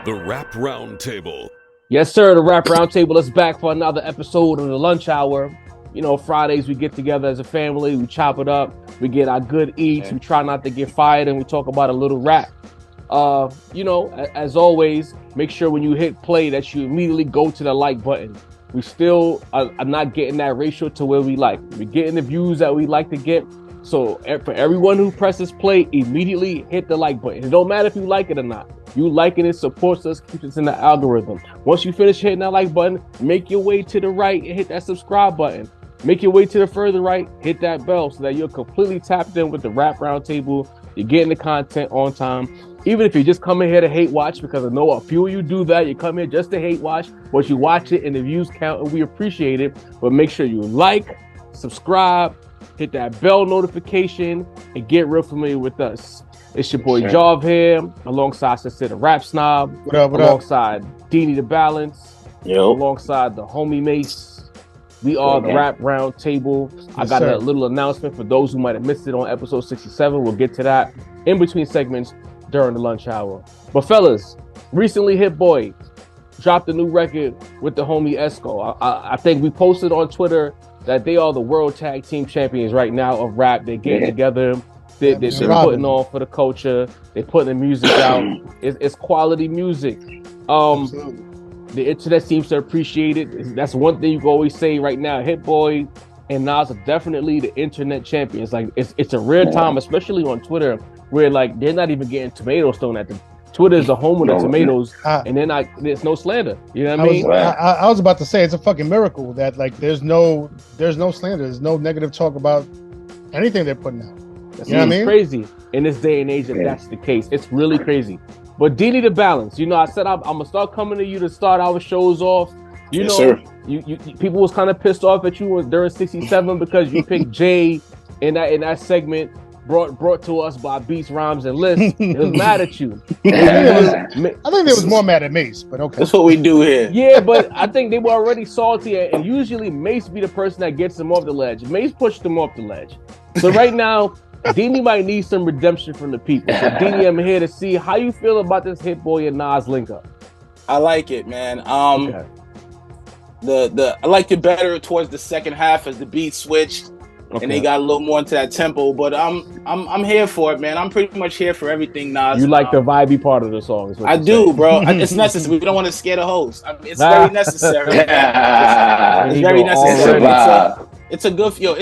The Rap Roundtable. Yes, sir. The Rap Roundtable is back for another episode of the lunch hour. You know, Fridays we get together as a family, we chop it up, we get our good eats, we try not to get fired, and we talk about a little rap. You know, as always, make sure when you hit play that you immediately go to the like button. We still are not getting that ratio to where we like. We're getting the views that we like to get. So for everyone who presses play, immediately hit the like button. It don't matter if you like it or not. You liking it supports us, keeps us in the algorithm. Once you finish hitting that like button, make your way to the right and hit that subscribe button. Make your way to the further right, hit that bell so that you're completely tapped in with the Rap Roundtable. You're getting the content on time. Even if you're just coming here to hate watch, because I know a few of you do that. You come here just to hate watch, but you watch it and the views count, and we appreciate it. But make sure you like, subscribe, hit that bell notification, and get real familiar with us. It's your boy Jarv here, alongside Sincere the Rap Snob, alongside Deanie the Balance, alongside the homie Mace. We are the Rap Roundtable. I got a little announcement for those who might have missed it on episode 67. We'll get to that in between segments during the lunch hour. But fellas, recently Hit Boy dropped a new record with the homie Esco. I think we posted on Twitter that they are the world tag team champions right now of rap. They're getting together. They're putting on for the culture. They're putting the music out. It's quality music. The internet seems to appreciate it. That's one thing you can always say right now. Hit Boy and Nas are definitely the internet champions. Like it's a rare time, especially on Twitter, where like they're not even getting tomatoes thrown at them. Twitter is the home of the tomatoes, and then there's no slander. You know what I mean? I was about to say it's a fucking miracle that like there's no slander, there's no negative talk about anything they're putting out. You know what I mean? Crazy in this day and age that that's the case. It's really crazy. But Deanie the Balance, you know, I said I'm gonna start coming to you to start our shows off. You know, you people was kind of pissed off at you during 67 because you picked Jay in that segment brought to us by Beats, Rhymes, and Lists. It was mad at you. I think they was more mad at Mace, but okay. That's what we do here. Yeah, but I think they were already salty, and usually Mace be the person that gets them off the ledge. Mace pushed them off the ledge. So right now, Deanie might need some redemption from the people. So Deanie, I'm here to see how you feel about this Hit Boy and Nas link up. I like it, man. I liked it better towards the second half as the beat switched and they got a little more into that tempo. But I'm here for it, man. I'm pretty much here for everything, Nas. You like the vibey part of the song? I do, bro. It's necessary. We don't want to scare the host. I mean, it's very necessary. It's very necessary. It's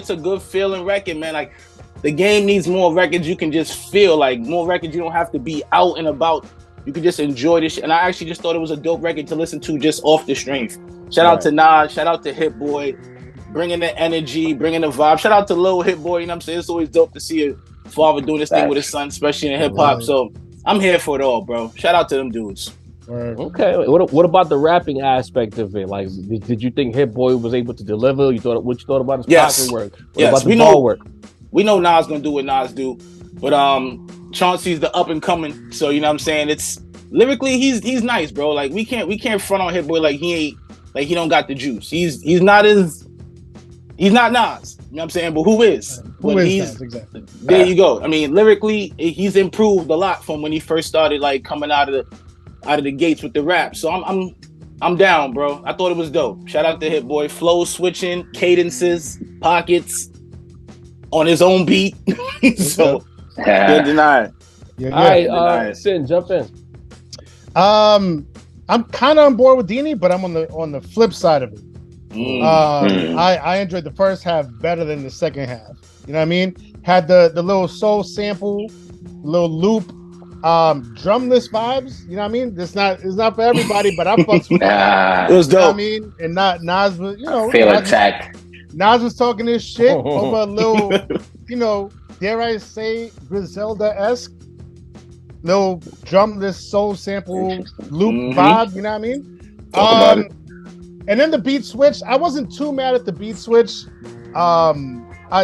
a good feeling record, man. Like, the game needs more records you can just feel, like more records you don't have to be out and about. You can just enjoy this shit. And I actually just thought it was a dope record to listen to just off the strength. Shout out to Nas, shout out to Hit Boy, bringing the energy, bringing the vibe. Shout out to Lil Hit Boy, you know what I'm saying? It's always dope to see a father doing this thing with his son, especially in hip hop. So I'm here for it all, bro. Shout out to them dudes. Okay, what about the rapping aspect of it? Like, did you think Hit Boy was able to deliver? What you thought about his pocket work? What about the ball work? We know Nas gonna do what Nas do, but Chauncey's the up and coming. So you know what I'm saying? It's lyrically he's nice, bro. Like we can't front on Hit Boy like he don't got the juice. He's not Nas. You know what I'm saying? But who is? Nas, exactly. There you go. I mean, lyrically, he's improved a lot from when he first started like coming out of the gates with the rap. So I'm down, bro. I thought it was dope. Shout out to Hit Boy. Flow switching, cadences, pockets. On his own beat. So can't deny it. All right, Sin, jump in. I'm kind of on board with Deanie, but I'm on the flip side of it. I enjoyed the first half better than the second half. You know what I mean? Had the little soul sample, little loop, drumless vibes. You know what I mean? It's not for everybody, but I fucks with it. It was dope. You know what I mean? And not Nas was, feel attacked. Nas was talking this shit over a little, dare I say, Griselda-esque, little drumless soul sample loop vibe, you know what I mean? And then the beat switch, I wasn't too mad at the beat switch. I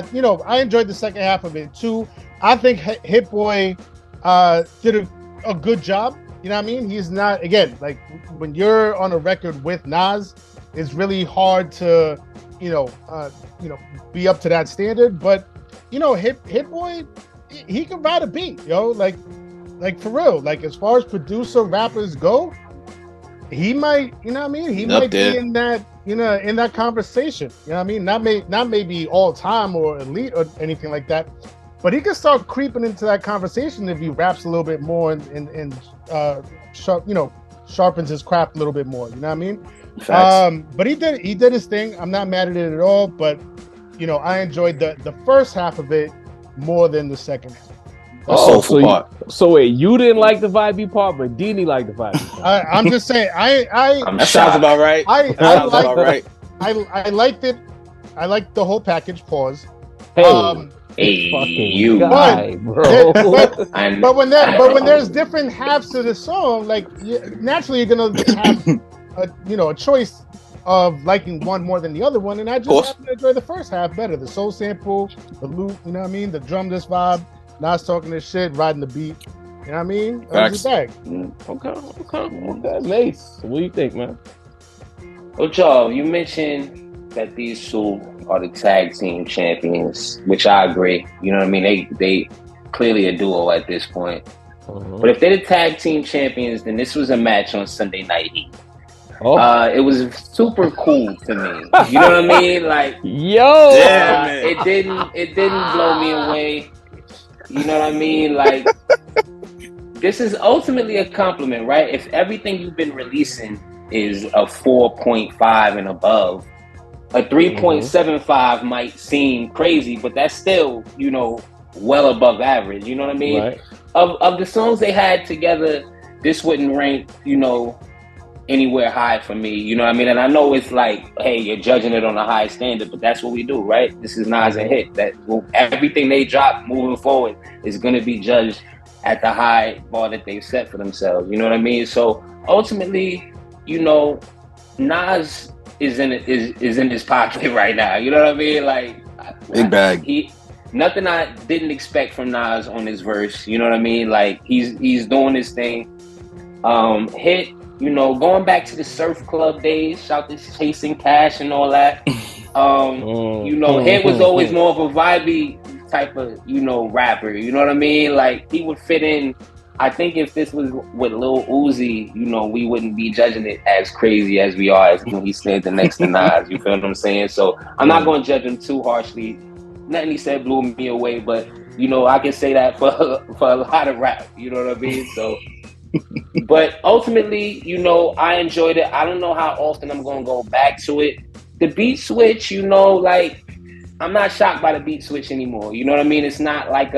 enjoyed the second half of it too. I think Hit Boy did a good job, you know what I mean? He's not, again, like when you're on a record with Nas, it's really hard to be up to that standard. But Hit Boy, he can ride a beat, like for real. Like as far as producer rappers go, he might, you know what I mean? He Up might there. be in that, you know, in that conversation. You know what I mean? Not maybe all time or elite or anything like that, but he can start creeping into that conversation if he raps a little bit more and sharp, you know, sharpens his craft a little bit more. You know what I mean? Facts. But he did his thing. I'm not mad at it at all, but you know, I enjoyed the first half of it more than the second half. So wait, you didn't like the vibey part, but Dini liked the vibey part. I'm just saying, That sounds about right. I liked it. I liked the whole package. Pause. Hey, fucking you guy, bro. But when there's different halves to the song, like naturally you're gonna have a choice of liking one more than the other one, and I just happen to enjoy the first half better. The soul sample, the loop, you know what I mean, the drumless vibe, Nas talking this shit, riding the beat. You know what I mean? That's Okay. Nice. What do you think, man? Well, Joe, you mentioned that these two are the tag team champions, which I agree. You know what I mean? They clearly a duo at this point. But if they're the tag team champions, then this was a match on Sunday Night Heat. It was super cool to me. You know what I mean? Like, it didn't blow me away. You know what I mean? Like, this is ultimately a compliment, right? If everything you've been releasing is a 4.5 and above, a 3.75 might seem crazy, but that's still, you know, well above average. You know what I mean? Right. Of the songs they had together, this wouldn't rank, you know, anywhere high for me. You know what I mean? And I know it's like, hey, you're judging it on a high standard, but that's what we do, right? This is Nas and Hit. Everything they drop moving forward is going to be judged at the high bar that they've set for themselves. You know what I mean? So ultimately, you know, Nas is in his pocket right now. You know what I mean? Like, big bag. Nothing I didn't expect from Nas on his verse. You know what I mean? Like, he's doing his thing. Hit, you know, going back to the Surf Club days, shout to Chasing Cash and all that. You know, Hit was always more of a vibey type of, you know, rapper. You know what I mean? Like, he would fit in. I think if this was with Lil Uzi, you know, we wouldn't be judging it as crazy as we are as when he standing next to Nas. You feel what I'm saying? So I'm not going to judge him too harshly. Nothing he said blew me away, but, you know, I can say that for a lot of rap. You know what I mean? So, but ultimately, you know, I enjoyed it. I don't know how often I'm going to go back to it. The beat switch, you know, like, I'm not shocked by the beat switch anymore. You know what I mean? It's not like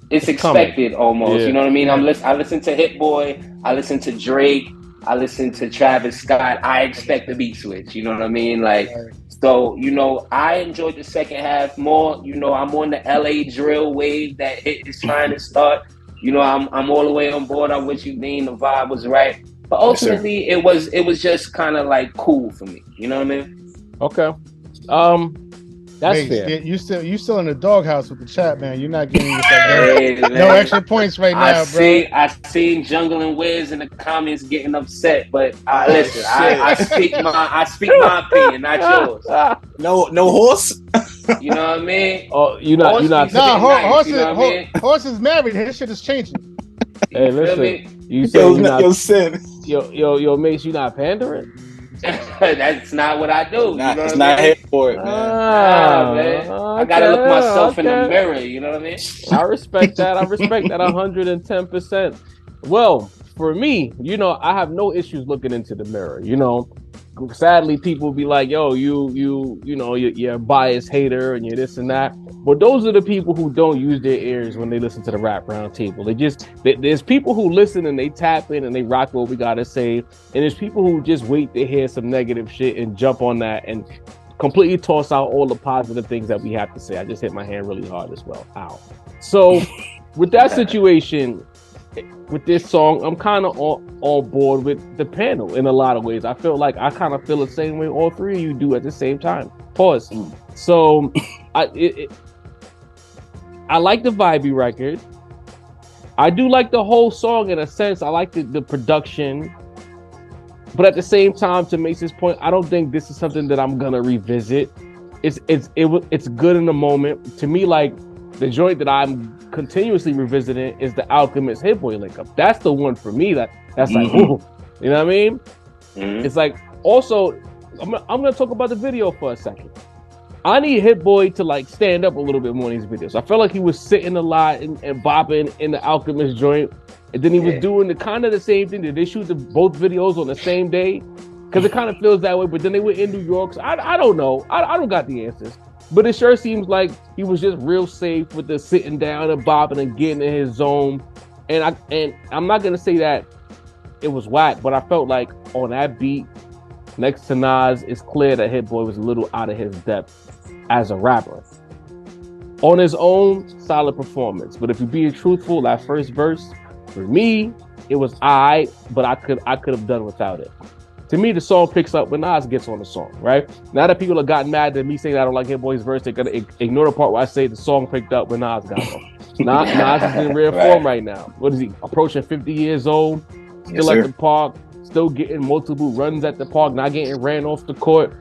it's expected almost. Yeah. You know what I mean? I listen to Hit Boy, I listen to Drake, I listen to Travis Scott. I expect the beat switch. You know what I mean? Like, so, you know, I enjoyed the second half more. You know, I'm on the LA drill wave that Hit is trying to start. You know, I'm all the way on board. I'm with you, Dean. The vibe was right, but ultimately, it was just kind of like cool for me. You know what I mean? Okay. That's fair. You still in the doghouse with the chat, man. You're not getting no extra points right now, bro. I seen Jungle and Wiz in the comments getting upset, but listen, I speak my opinion, not yours. No horse. You know what I mean? Oh, you're not. Horse is married. His shit is changing. Hey, listen. You say yo, Mace, you not pandering? That's not what I do. It's not here for it, man. Man. I gotta look myself in the mirror. You know what I mean? I respect that. 110%. Well, for me, you know, I have no issues looking into the mirror. You know, sadly, people be like, "Yo, you know, you're a biased hater and you're this and that." But those are the people who don't use their ears when they listen to the Rap Roundtable. There's people who listen and they tap in and they rock what we gotta say, and there's people who just wait to hear some negative shit and jump on that and completely toss out all the positive things that we have to say. I just hit my hand really hard as well. Ow. So with that situation, with this song, I'm kind of on board with the panel in a lot of ways. I feel like I kind of feel the same way all three of you do at the same time. Pause. So I like the vibey record. I do like the whole song in a sense. I like the production. But at the same time, to Mace's point, I don't think this is something that I'm gonna revisit. It's good in the moment. To me, like, the joint that I'm continuously revisiting is the Alchemist Hit Boy link up. That's the one for me that's like, ooh, You know what I mean? Mm-hmm. It's like, also, I'm gonna talk about the video for a second. I need Hit Boy to like stand up a little bit more in these videos. I felt like he was sitting a lot and bopping in the Alchemist joint, and then he was doing the kind of the same thing. Did they shoot both videos on the same day? Because it kind of feels that way. But then they were in New York. So I don't know. I don't got the answers. But it sure seems like he was just real safe with the sitting down and bopping and getting in his zone. And I'm not gonna say that it was whack, but I felt like on that beat next to Nas, it's clear that Hit Boy was a little out of his depth as a rapper. On his own, solid performance. But if you're being truthful, that first verse, for me, it was alright, but I could have done without it. To me, the song picks up when Nas gets on the song, right? Now that people have gotten mad at me saying I don't like Hit Boy's verse, they're gonna ignore the part where I say the song picked up when Nas got on. Nas is in rare form right now. What is he? Approaching 50 years old, still at the park, still getting multiple runs at the park, not getting ran off the court.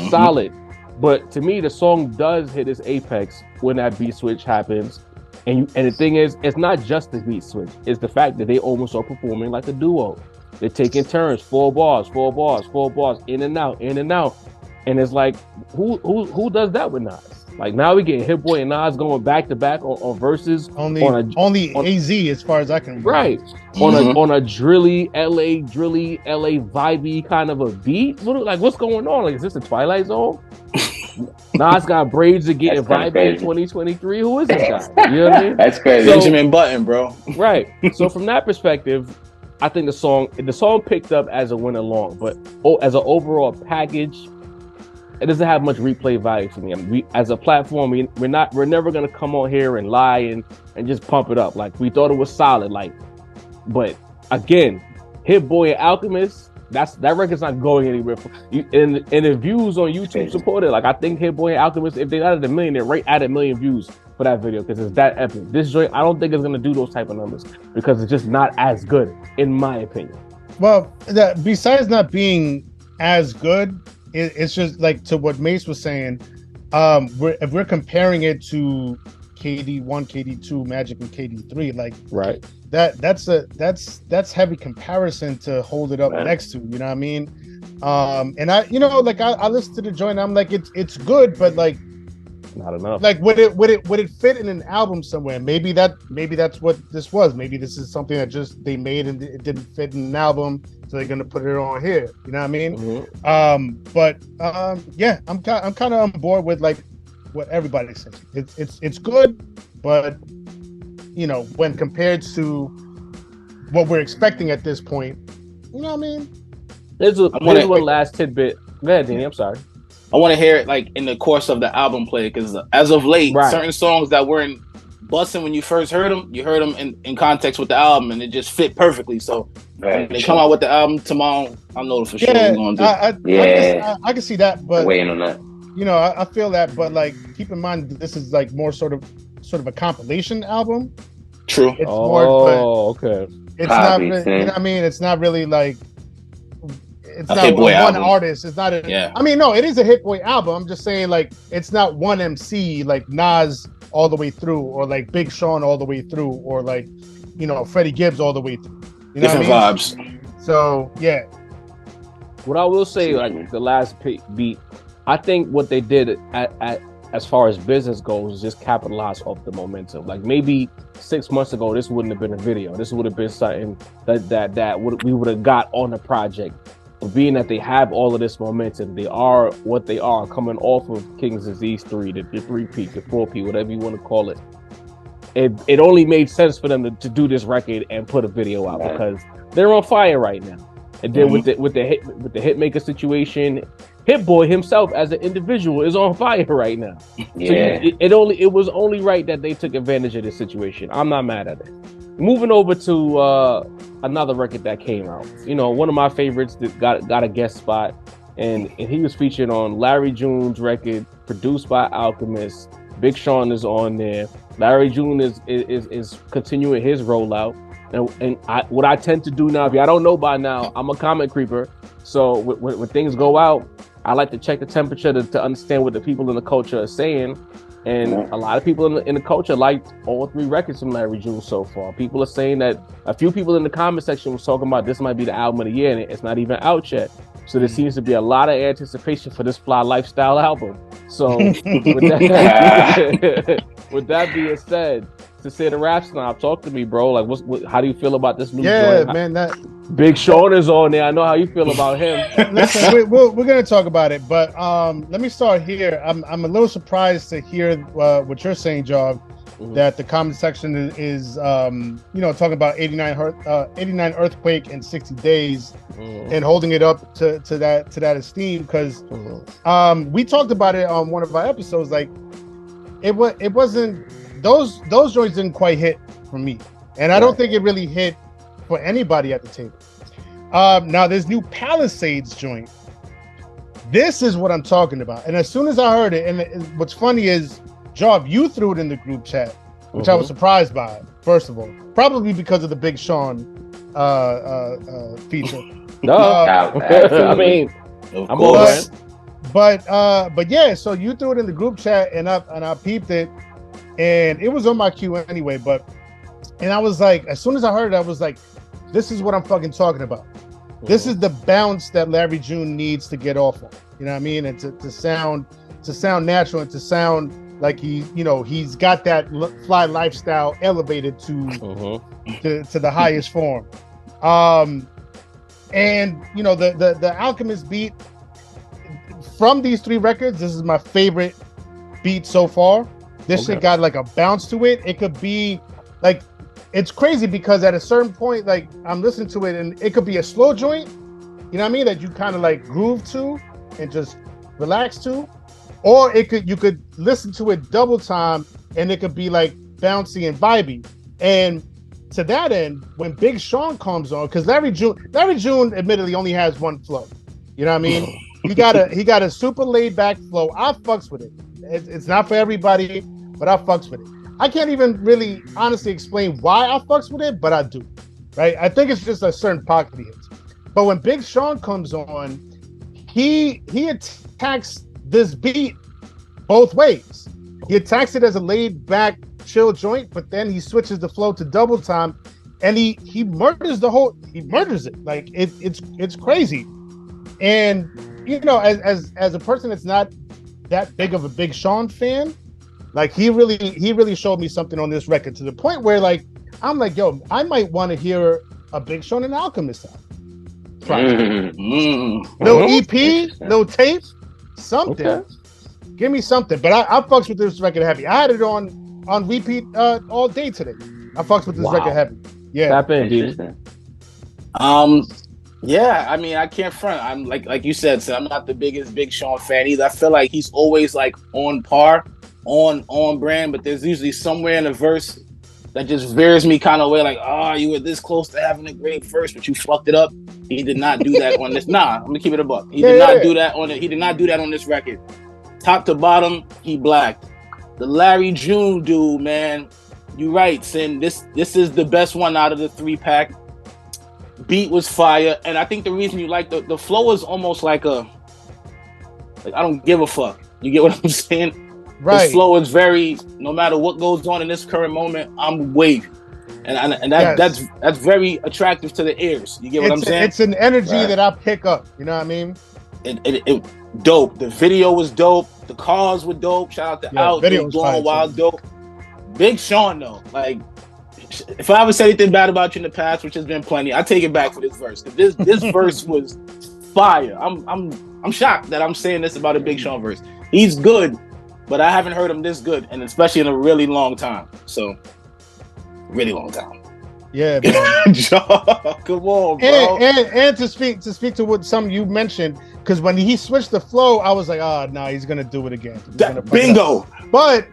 Solid. But to me, the song does hit its apex when that beat switch happens. And the thing is, it's not just the beat switch. It's the fact that they almost are performing like a duo. They're taking turns, 4 bars, in and out. And it's like, who does that with Nas? Like now we get Hit Boy and Nas going back to back on verses. Only AZ as far as I can remember. Right. On a drilly LA vibey kind of a beat. What's going on? Like, is this a Twilight Zone? Nas got braids to get vibey in 2023. Who is this guy? You know what I mean? That's crazy. So, Benjamin Button, bro. Right. So from that perspective, I think the song picked up as it went along, but as an overall package, it doesn't have much replay value for me. I mean, we as a platform, we're never gonna come on here and lie and just pump it up. Like we thought it was solid. Like, but again, Hit Boy and Alchemist, that record's not going anywhere. And the views on YouTube support it. Like I think Hit Boy and Alchemist, if they added 1 million, they're right at 1 million views for that video because it's that epic. This joint, I don't think it's gonna do those type of numbers because it's just not as good, in my opinion. Well, besides not being as good, it's just like to what Mace was saying. If we're comparing it to KD1, KD2, Magic, and KD3, like right, that's heavy comparison to hold it up next to. You know what I mean? And I listened to the joint. I'm like, it's good, but like not enough. Like would it fit in an album somewhere? Maybe that's what this was. Maybe this is something that just they made and it didn't fit in an album, so they're gonna put it on here. You know what I mean? Mm-hmm. Yeah, I'm kind of on board with like what everybody's saying. It's good, but you know, when compared to what we're expecting at this point, you know what I mean? Here's one last tidbit. Go ahead, Danny. I'm sorry. I want to hear it like in the course of the album play because as of late, certain songs that weren't busting when you first heard them, you heard them in context with the album, and it just fit perfectly. So when they come out with the album tomorrow, I know for sure we're going to do. I can see that, but waiting on that. You know, I feel that, but like keep in mind this is like more sort of a compilation album. True. It's okay. It's not. You know what I mean? It's not really like. It's not one artist. It's not I mean, no, it is a Hit Boy album. I'm just saying, like, it's not one MC like Nas all the way through, or like Big Sean all the way through, or like, you know, Freddie Gibbs all the way through. You know different vibes. So yeah. What I will say, like the last beat, I think what they did at as far as business goes is just capitalize off the momentum. Like maybe 6 months ago, this wouldn't have been a video. This would have been something that we would have got on the project. But being that they have all of this momentum, they are what they are, coming off of King's Disease 3, the 3P, the 4P, whatever you want to call it. It only made sense for them to do this record and put a video out because they're on fire right now. And then with the Hitmaker situation, Hit Boy himself as an individual is on fire right now. Yeah. So it was only right that they took advantage of this situation. I'm not mad at it. Moving over to another record that came out. You know, one of my favorites that got a guest spot, and he was featured on Larry June's record, produced by Alchemist. Big Sean is on there. Larry June is continuing his rollout. And what I tend to do now, if y'all don't know by now, I'm a comment creeper. So when things go out, I like to check the temperature to understand what the people in the culture are saying. And a lot of people in the culture liked all 3 records from Larry June so far. People are saying that a few people in the comment section was talking about this might be the album of the year, and it's not even out yet. So there seems to be a lot of anticipation for this Fly Lifestyle album. So with that being said, to say the rap snob, talk to me, bro. Like, how do you feel about this new joint? Yeah, man, that Big Sean is on there. I know how you feel about him. Listen, we're gonna talk about it, but let me start here. I'm a little surprised to hear what you're saying, Job. That the comment section is talking about 89 earthquake in 60 days and holding it up to that esteem, because we talked about it on one of our episodes. Like it wasn't those joints didn't quite hit for me, and I don't think it really hit for anybody at the table. Now this new Palisades joint, this is what I'm talking about. And as soon as I heard it, and what's funny is, Job, you threw it in the group chat, which I was surprised by, first of all, probably because of the Big Sean feature. No, I mean, of course. But yeah, so you threw it in the group chat, and I peeped it, and it was on my queue anyway. And I was like, as soon as I heard it, I was like, this is what I'm fucking talking about. This is the bounce that Larry June needs to get off on. You know what I mean? And to sound natural, and to sound like he's got that Fly Lifestyle elevated to the highest form. And the Alchemist beat from these 3 records, this is my favorite beat so far. This shit got like a bounce to it. It could be like, it's crazy because at a certain point, like I'm listening to it and it could be a slow joint, you know what I mean, that you kind of like groove to and just relax to, or you could listen to it double time and it could be like bouncy and vibey. And to that end, when Big Sean comes on, because Larry June admittedly only has one flow, you know what I mean? he got a super laid back flow. I fucks with it. It's not for everybody, but I fucks with it. I can't even really honestly explain why I fucks with it, but I do, right? I think it's just a certain pocket he hits. But when Big Sean comes on, he attacks this beat both ways. He attacks it as a laid back, chill joint, but then he switches the flow to double time, and he murders it. Like it's crazy. And as a person that's not that big of a Big Sean fan, like he really showed me something on this record, to the point where like I'm like, yo, I might want to hear a Big Sean and Alchemist album. No EP, no tape, something. Okay. Give me something. But I fucks with this record heavy. I had it on repeat all day today. I fucks with this record heavy. Yeah. Tap in, dude. Yeah, I mean, I can't front. I'm like you said, so I'm not the biggest Big Sean fan either. I feel like he's always like on par, on brand, but there's usually somewhere in the verse that just veers me kind of way, like, you were this close to having a great verse, but you fucked it up. He did not do that on this. Nah, I'm gonna keep it a buck. He did not do that on it. He did not do that on this record. Top to bottom, he blacked. The Larry June dude, man, you right, Sin. This is the best one out of the 3-pack. Beat was fire, and I think the reason you like the flow is almost like I don't give a fuck. You get what I'm saying? Right. The flow is very, no matter what goes on in this current moment, I'm wavy, and that's very attractive to the ears. You get what I'm saying? It's an energy that I pick up. You know what I mean? It dope. The video was dope. The cars were dope. Shout out to Out, Going Wild, dope. Big Sean though, like, if I ever said anything bad about you in the past, which has been plenty, I take it back for this verse. This verse was fire. I'm shocked that I'm saying this about a Big Sean verse. He's good, but I haven't heard him this good, and especially in a really long time. So, really long time. Yeah, man. Come on, bro. And to speak to what some you mentioned, because when he switched the flow, I was like, he's gonna do it again. Bingo. But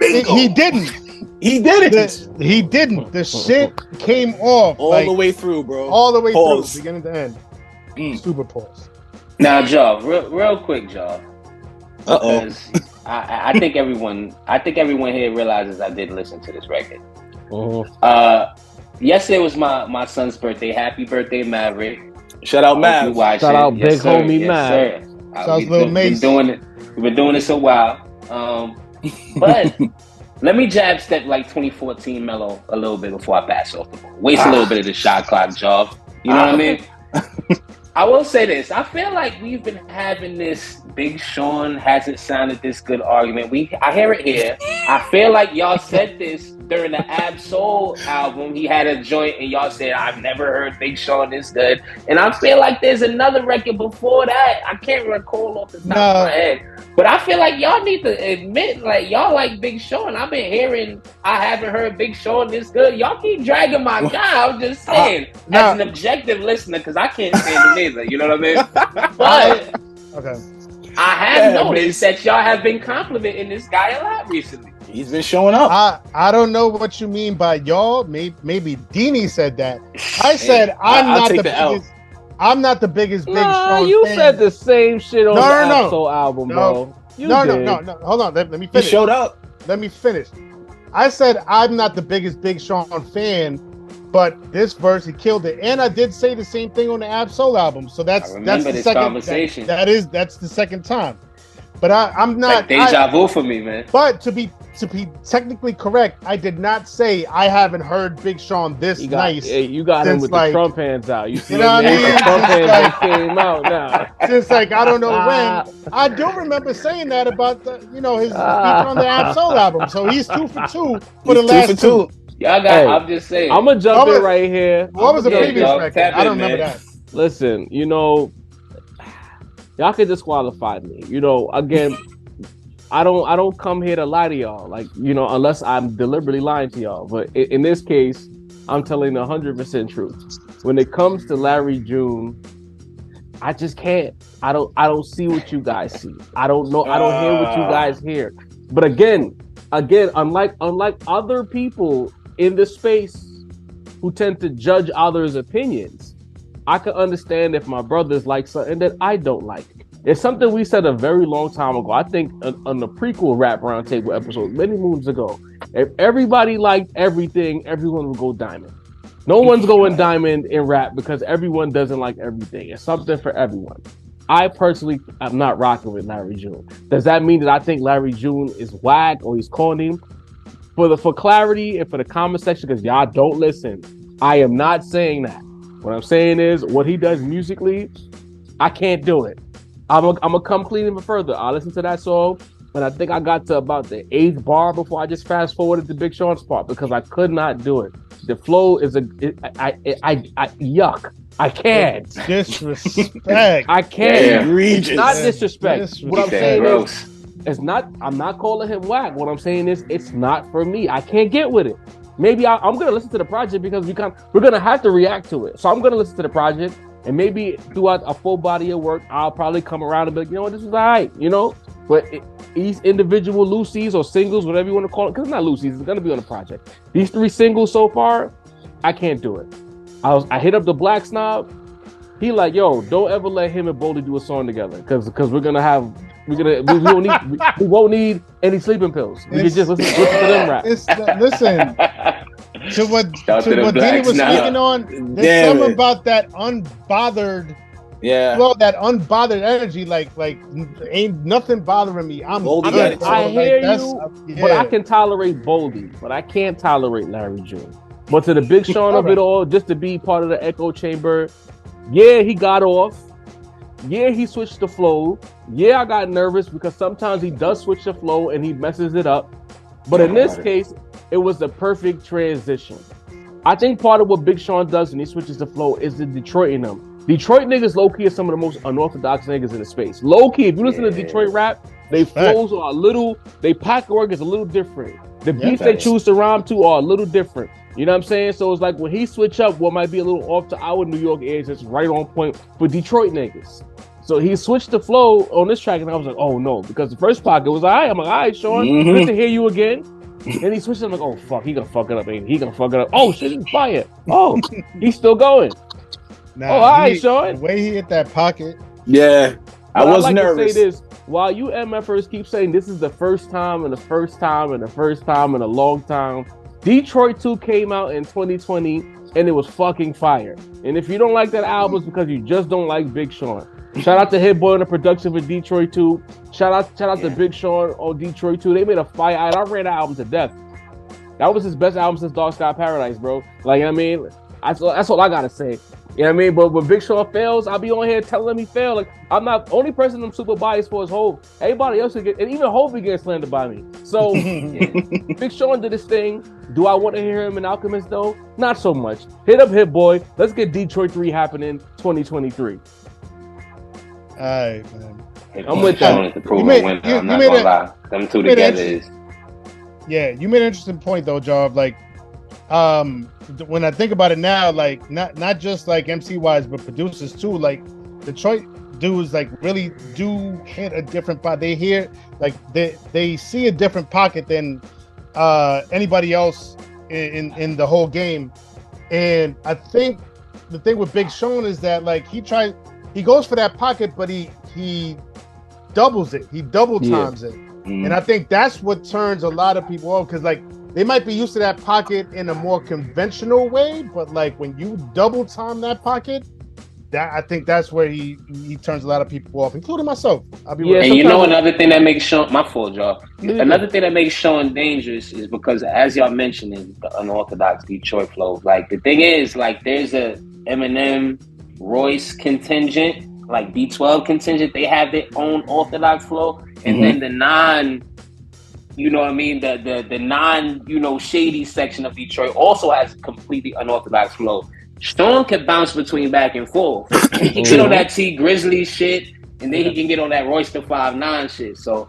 he didn't. He didn't. He didn't. The shit came off all the way through, bro. All the way through, beginning to end. Super pause. Now, Joe, real quick, Joe. Because I think everyone here realizes I did listen to this record. Yesterday was my son's birthday. Happy birthday, Maverick. Shout out, Mav. Shout out, big homie Mav. Sounds Lil Mace. We've been doing this a while. But let me jab step like 2014 Melo a little bit before I pass off the ball. Waste a little bit of the shot clock job. You know what I mean? I will say this. I feel like we've been having this Big Sean hasn't sounded this good argument. I hear it here. I feel like y'all said this during the Ab Soul album. He had a joint and y'all said, I've never heard Big Sean this good. And I feel like there's another record before that. I can't recall off the top of my head. But I feel like y'all need to admit, like, y'all like Big Sean. I've been hearing, I haven't heard Big Sean this good. Y'all keep dragging my guy. I'm just saying, as an objective listener, because I can't stand it either. You know what I mean? But okay. I have noticed that y'all have been complimenting this guy a lot recently. He's been showing up. I don't know what you mean by y'all. Maybe Deanie said that. I said I'm not the biggest Big Sean you fan. said the same shit on the Ab-Soul album, bro. No. Hold on. Let me finish. He showed up. Let me finish. I said I'm not the biggest Big Sean fan, but this verse he killed it. And I did say the same thing on the Ab-Soul album. So that's the second conversation. That's the second time. But I'm not like deja vu for me, man. But to be technically correct, I did not say I haven't heard Big Sean this nice. You got him with the Trump hands out. You see what I mean? The Trump hands came out now. Since I don't know when. I do remember saying that about his feature on the Ab-Soul album. So he's 2 for 2 for the last two. Y'all got. I'm just saying. I'm gonna jump in right here. What was the previous record? I don't remember that. Listen, y'all can disqualify me. Again, I don't come here to lie to y'all. Like, unless I'm deliberately lying to y'all. But in this case, I'm telling the 100% truth. When it comes to Larry June, I just can't. I don't see what you guys see. I don't know. I don't hear what you guys hear. But again, unlike other people in the space who tend to judge others' opinions, I can understand if my brothers like something that I don't like. It's something we said a very long time ago. I think on the prequel Rap Roundtable episode many moons ago. If everybody liked everything, everyone would go diamond. No one's going diamond in rap because everyone doesn't like everything. It's something for everyone. I personally am not rocking with Larry June. Does that mean that I think Larry June is whack or he's corny? For clarity and for the comment section, because y'all don't listen, I am not saying that. What I'm saying is what he does musically, I can't do it. I'm gonna come clean even further. I listened to that song, and I think I got to about the 8th bar before I just fast forwarded to Big Sean's part because I could not do it. The flow is yuck. I can't. Disrespect. I can't. Egregious. It's not disrespect. What I'm saying is, it's not. I'm not calling him whack. What I'm saying is, it's not for me. I can't get with it. Maybe I'm gonna listen to the project because we're gonna have to react to it. So I'm gonna listen to the project, and maybe throughout a full body of work, I'll probably come around and be like, this is all right, But these individual Lucy's or singles, whatever you want to call it, because it's not Lucy's, it's gonna be on the project. These 3 singles so far, I can't do it. I hit up the Black Snob. He like, yo, don't ever let him and Boldy do a song together, because we won't need any sleeping pills. We can just listen to them rap. Listen. To what Dini was speaking on, there's something about that unbothered, that unbothered energy. Like ain't nothing bothering me. I'm good. I hear you, but I can tolerate Boldy, but I can't tolerate Larry June. But to the Big Sean of it all, just to be part of the echo chamber, yeah, he got off. Yeah, he switched the flow. Yeah, I got nervous because sometimes he does switch the flow and he messes it up. But in this case, it was the perfect transition. I think part of what Big Sean does when he switches the flow is the Detroit in them. Detroit niggas low-key are some of the most unorthodox niggas in the space. Low-key, if you listen to Detroit rap, they flows are a little, they pack work is a little different. The beats they choose to rhyme to are a little different. You know what I'm saying? So it's like when he switch up what might be a little off to our New York ears, it's right on point for Detroit niggas. So he switched the flow on this track and I was like, oh no, because the first pocket was all right. I'm like, all right, Sean, good to hear you again. And he switched it. I'm like, oh fuck, he gonna fuck it up, ain't he? He gonna fuck it up. Oh shit, he's fire. Oh, he's still going. Nah, all right, Sean. The way he hit that pocket. Yeah, I was like nervous. To say this, while you MFers keep saying this is the first time and the first time and the first time in a long time, Detroit 2 came out in 2020 and it was fucking fire. And if you don't like that album, it's because you just don't like Big Sean. Shout out to Hit Boy on the production for Detroit too. Shout out to Big Sean on Detroit too. They made a fire. I ran that album to death. That was his best album since Dark Sky Paradise, bro. Like, I mean, that's all I gotta say. You know what I mean? But when Big Sean fails, I'll be on here telling him he failed. Like, I'm not the only person I'm super biased for is Hov. Everybody else get, and even Hov gets slandered by me. So Big Sean did his thing. Do I want to hear him in Alchemist though? Not so much. Hit up Hit Boy. Let's get Detroit 3 happening 2023. All right, man. I'm with that. I'm not gonna lie. Them two together is. Yeah, you made an interesting point though, Job. Like, when I think about it now, like not just like MC wise, but producers too. Like Detroit dudes like really do hit a different pot. They hear like they see a different pocket than anybody else in the whole game. And I think the thing with Big Sean is that like he goes for that pocket, but he doubles it. He double times it. And I think that's what turns a lot of people off, because like they might be used to that pocket in a more conventional way, but like when you double time that pocket, that I think that's where he turns a lot of people off, including myself. I'll be and you know another thing that makes Sean, my fault, y'all. Another thing that makes Sean dangerous is because, as y'all mentioning, the unorthodox Detroit flow. Like the thing is, like there's a Eminem, Royce contingent, like B12 contingent. They have their own orthodox flow. And then the non, you know what I mean, the non, you know, shady section of Detroit also has a completely unorthodox flow. Sean can bounce between back and forth. He can get on that T Grizzly shit, and then he can get on that Royce the 5'9" shit. So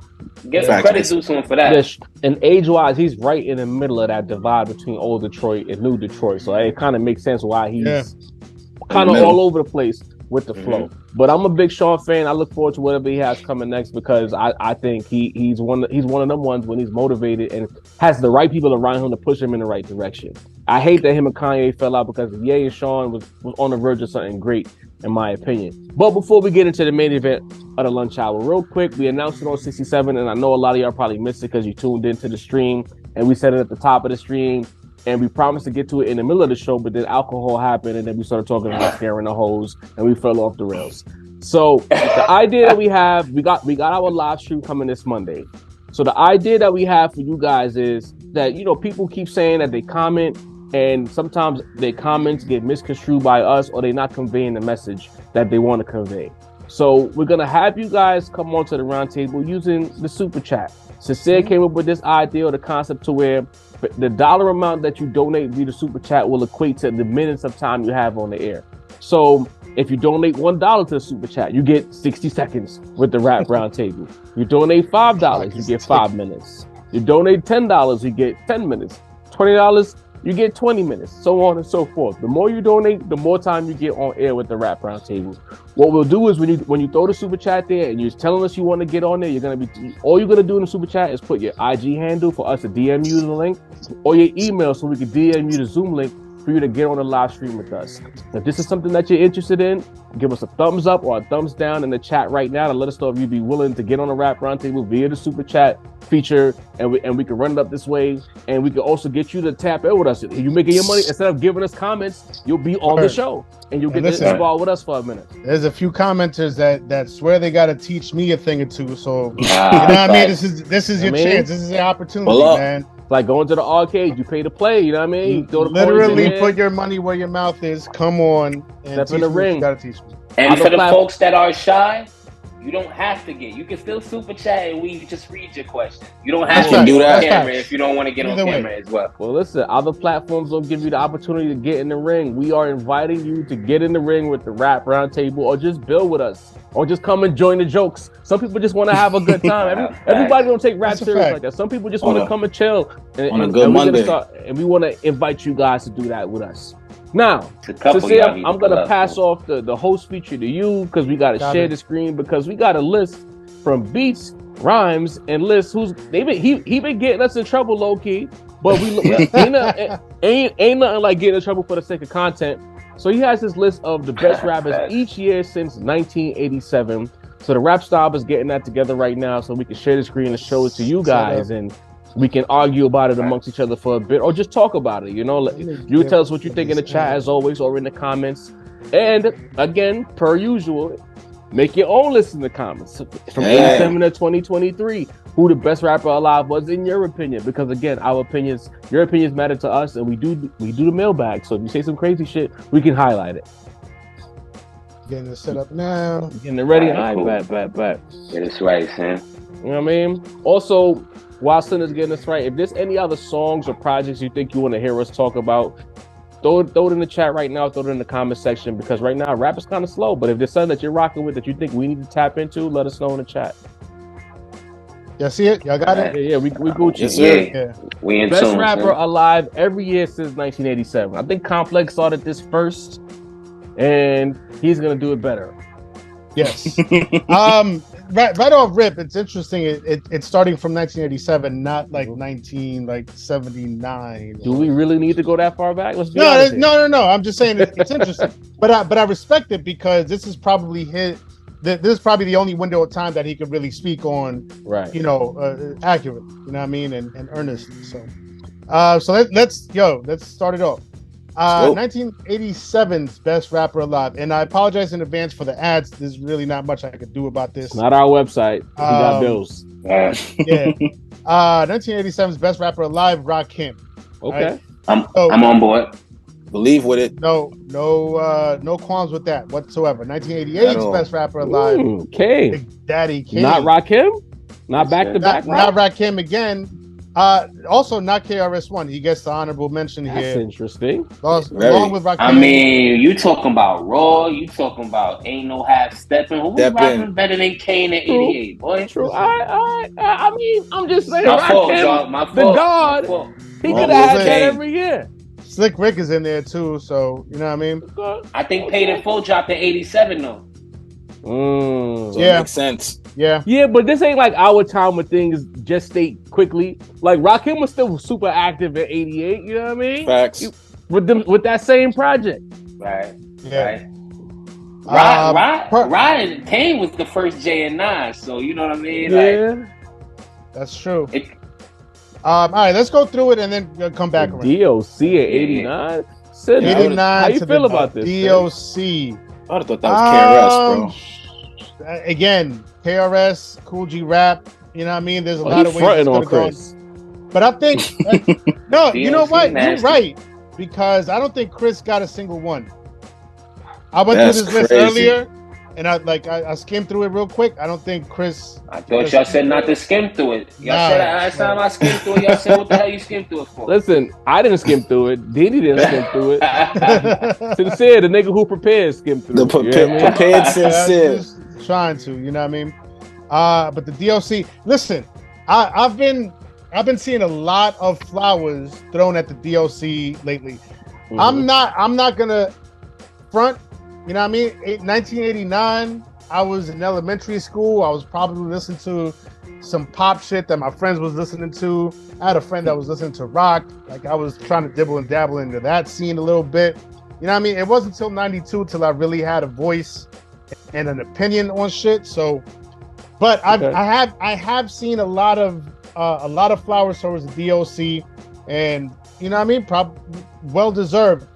get credit due to him for that. And age-wise, he's right in the middle of that divide between old Detroit and new Detroit. So it kind of makes sense why he's kind of all over the place with the flow. But I'm a big Sean fan. I look forward to whatever he has coming next, because I think he's one of them ones when he's motivated and has the right people around him to push him in the right direction. I hate that him and Kanye fell out, because Ye and Sean was on the verge of something great, in my opinion. But before we get into the main event of the lunch hour, real quick, we announced it on 67, and I know a lot of y'all probably missed it because you tuned into the stream, and we said it at the top of the stream. And we promised to get to it in the middle of the show, but then alcohol happened, and then we started talking about scaring the hoes, and we fell off the rails. So the idea that we have, we got our live stream coming this Monday. So the idea that we have for you guys is that, you know, people keep saying that they comment, and sometimes their comments get misconstrued by us, or they're not conveying the message that they want to convey. So we're gonna have you guys come onto the round table using the super chat. Sincere came up with this idea or the concept to where the dollar amount that you donate via the super chat will equate to the minutes of time you have on the air. So if you donate $1 to the super chat, you get 60 seconds with the Rap Roundtable. You donate $5, you get 5 minutes. You donate $10, you get 10 minutes. $20, you get 20 minutes, so on and so forth. The more you donate, the more time you get on air with the Rap Roundtable. What we'll do is when you throw the super chat there and you're telling us you want to get on there, all you're gonna do in the super chat is put your IG handle for us to DM you the link, or your email so we can DM you the Zoom link for you to get on the live stream with us. If this is something that you're interested in, give us a thumbs up or a thumbs down in the chat right now to let us know if you'd be willing to get on the Rap Roundtable via the super chat feature, and we can run it up this way, and we can also get you to tap in with us. If you're making your money, instead of giving us comments, you'll be on the show, and you'll get to involved with us for a minute. There's a few commenters that swear they got to teach me a thing or two, so you know what I mean? This is your chance. This is your opportunity, man. Like going to the arcade, you pay to play, you know what I mean? You literally put your money where your mouth is. Come on, and step in the ring. You gotta teach me. And for the folks that are shy, you don't have to get. You can still super chat and we just read your question. You don't have to do that on camera if you don't want to get on camera as well. Well, listen, other platforms don't give you the opportunity to get in the ring. We are inviting you to get in the ring with the Rap Roundtable, or just build with us, or just come and join the jokes. Some people just want to have a good time. Everybody don't take rap serious like that. Some people just want to come and chill. On a good Monday. And we want to invite you guys to do that with us. Now, I'm going to pass off the host feature to you, because we got to share the screen, because we got a list from Beats, Rhymes, and List, he been getting us in trouble low key, but we ain't nothing like getting in trouble for the sake of content. So he has this list of the best rappers each year since 1987. So the Rap Stop is getting that together right now, so we can share the screen and show it to you guys, and we can argue about it amongst each other for a bit, or just talk about it. You know, you tell us what you think in the chat as always, or in the comments. And again, per usual, Make your own list in the comments from 87 to 2023. Who the best rapper alive was in your opinion? Because again, your opinions matter to us, and we do the mailbag. So if you say some crazy shit, we can highlight it. Getting it set up now. Getting it ready. All right, All right, cool. bet. Get this right, Sam. You know what I mean? Also, while Sinner's getting this right, if there's any other songs or projects you think you want to hear us talk about, throw it in the chat right now. Throw it in the comment section, because right now rap is kind of slow. But if there's something that you're rocking with that you think we need to tap into, let us know in the chat. Y'all see it? Y'all got it? Yeah, we Gucci. Yes, Yeah. We in Best tune, rapper Sam. alive every year since 1987. I think Complex started this first, and he's gonna do it better. Yes. Right off rip, it's interesting. It's starting from 1987, not like 1979. Do we really need to go that far back? Let's be honest here. No. I'm just saying it's interesting, but I respect it, because this is probably this is probably the only window of time that he could really speak on, Right. accurate. You know what I mean, and earnestly. So let's start it off. 1987's best rapper alive, and I apologize in advance for the ads. There's really not much I could do about this. Not our website. We got bills. Yeah. 1987's best rapper alive, Rakim. Okay. Right? I'm on board. Believe with it. No qualms with that whatsoever. 1988's best rapper alive, King. Big Daddy Kane. Not Rakim? Not back to back? Not Rakim again. Also not KRS-One. He gets the honorable mention That's here. interesting. Along with Rakim. I mean, you talking about Raw, you talking about Ain't No Half Stepping. Who was rapping better than Kane in 88, boy? True. I mean, I'm just saying, My fault, Rakim, dog. My the fault. God, My fault. he could have had that Kane. every year. Slick Rick is in there too, so you know what I mean? I think Paid in Full dropped in 87, though. So Yeah. it makes sense. Yeah. Yeah, but this ain't like our time when things gestate quickly. Like Rakim was still super active in 88, you know what I mean? Facts. With that same project. Right. Yeah. Right. Ryan Kane was the first J and 9, so you know what I mean? Yeah. That's true. Like, All right, let's go through it and then come back around. DOC at 89. Sid, 89 how you to feel the about this? DOC. I would have thought that was KRS, bro. Again, KRS, Cool G Rap. You know what I mean? There's a lot of ways fronting on it's gonna Chris. go. But I think no, you know what? nasty. You're right, because I don't think Chris got a single one. I went That's through this list crazy. earlier, and I skimmed through it real quick. I don't think Chris. I thought y'all said not to skim through it. Y'all said last time I skimmed through it, y'all said what the hell you skimmed through it for? Listen, I didn't skim through it. Diddy didn't skim through it. Sincere, the nigga who prepared skimmed through The it. You know what I mean? prepared sincere. Just trying to, you know what I mean? But the DOC, listen, I've been seeing a lot of flowers thrown at the DOC lately. Mhm. I'm not gonna front, you know what I mean? 1989, I was in elementary school. I was probably listening to some pop shit that my friends was listening to. I had a friend that was listening to rock. Like I was trying to dibble and dabble into that scene a little bit. You know what I mean? It wasn't until 92 till I really had a voice and an opinion on shit. So, but Okay. I have seen a lot of flowers towards the DOC, and you know what I mean? Well deserved.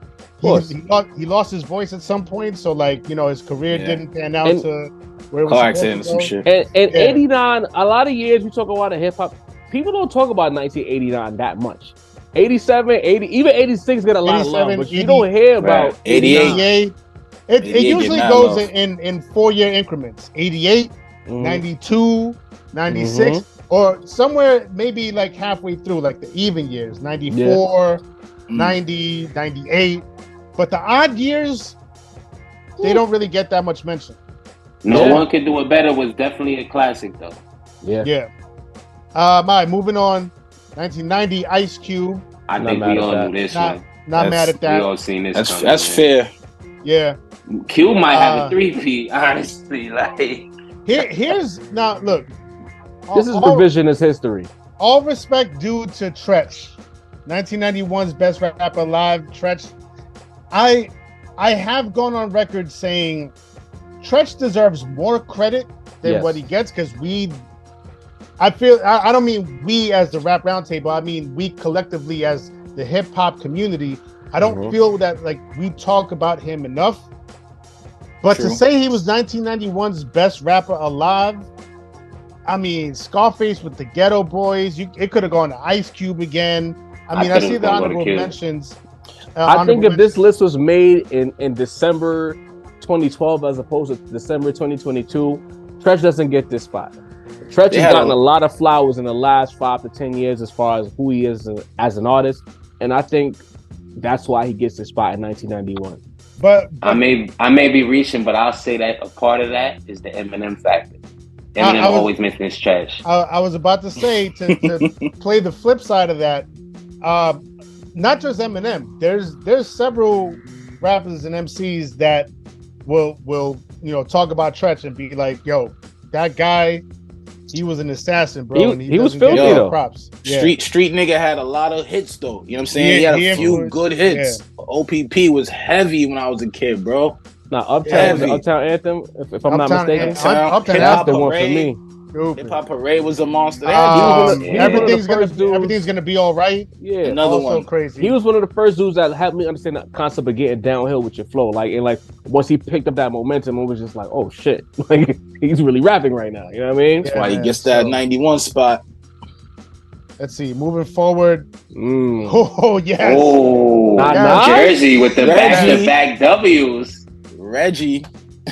He lost his voice at some point, so like you know his career didn't pan out to where it was Car supposed accident or to some go. shit. And Yeah. 89, a lot of years we talk about hip hop. People don't talk about 1989 that much. 87, 80, even 86 get a lot of love, 87, but you don't hear about 88. 88. It 88 usually get goes love. in 4-year increments. 88, Mhm. 92, 96, or somewhere maybe like halfway through, like the even years, 94, 90, 98. But the odd years, they don't really get that much mention. No Yeah. One Could Do It Better was definitely a classic, though. Yeah. Yeah. All right, moving on. 1990, Ice Cube. I Not think mad we at all that. knew this Not one. mad at We that. all seen this. That's coming, that's man. fair. Yeah. Q might have a 3-peat, honestly. Like, Here's now look. This is all, revisionist history. all respect due to Tretch. 1991's best rapper alive, Tretch. I have gone on record saying Tretch deserves more credit than Yes. what he gets, because I don't mean we as the Rap Roundtable, I mean we collectively as the hip hop community. I don't Mhm. feel that like we talk about him enough. But True. to say he was 1991's best rapper alive, I mean, Scarface with the Ghetto Boys, it could have gone to Ice Cube again. I mean, I see the honorable mentions. I think if this list was made in December 2012 as opposed to December 2022, Treach doesn't get this spot. Treach has gotten a lot of flowers in the last 5 to 10 years as far as who he is as an artist, and I think that's why he gets this spot in 1991. But I may be reaching, but I'll say that a part of that is the Eminem factor. Eminem always mentions Treach. I was about to say to play the flip side of that. Not just Eminem. There's several rappers and MCs that will talk about Treach and be like, "Yo, that guy, he was an assassin, bro." He was filthy though. Props. Yeah. Street nigga had a lot of hits though. You know what I'm saying? He had a few good hits. Yeah. OPP was heavy when I was a kid, bro. Now Uptown was the Uptown Anthem, if I'm not mistaken. Uptown that's the one for me. Hip Hop Parade was a monster. Everything's gonna be all right. Yeah, another one. Crazy. He was one of the first dudes that helped me understand the concept of getting downhill with your flow. Like once he picked up that momentum, it was just like, oh shit, like he's really rapping right now. You know what I mean? That's why he gets that 91 spot. Let's see. Moving forward. Oh yes. Oh, Jersey with the back-to-back W's. Reggie.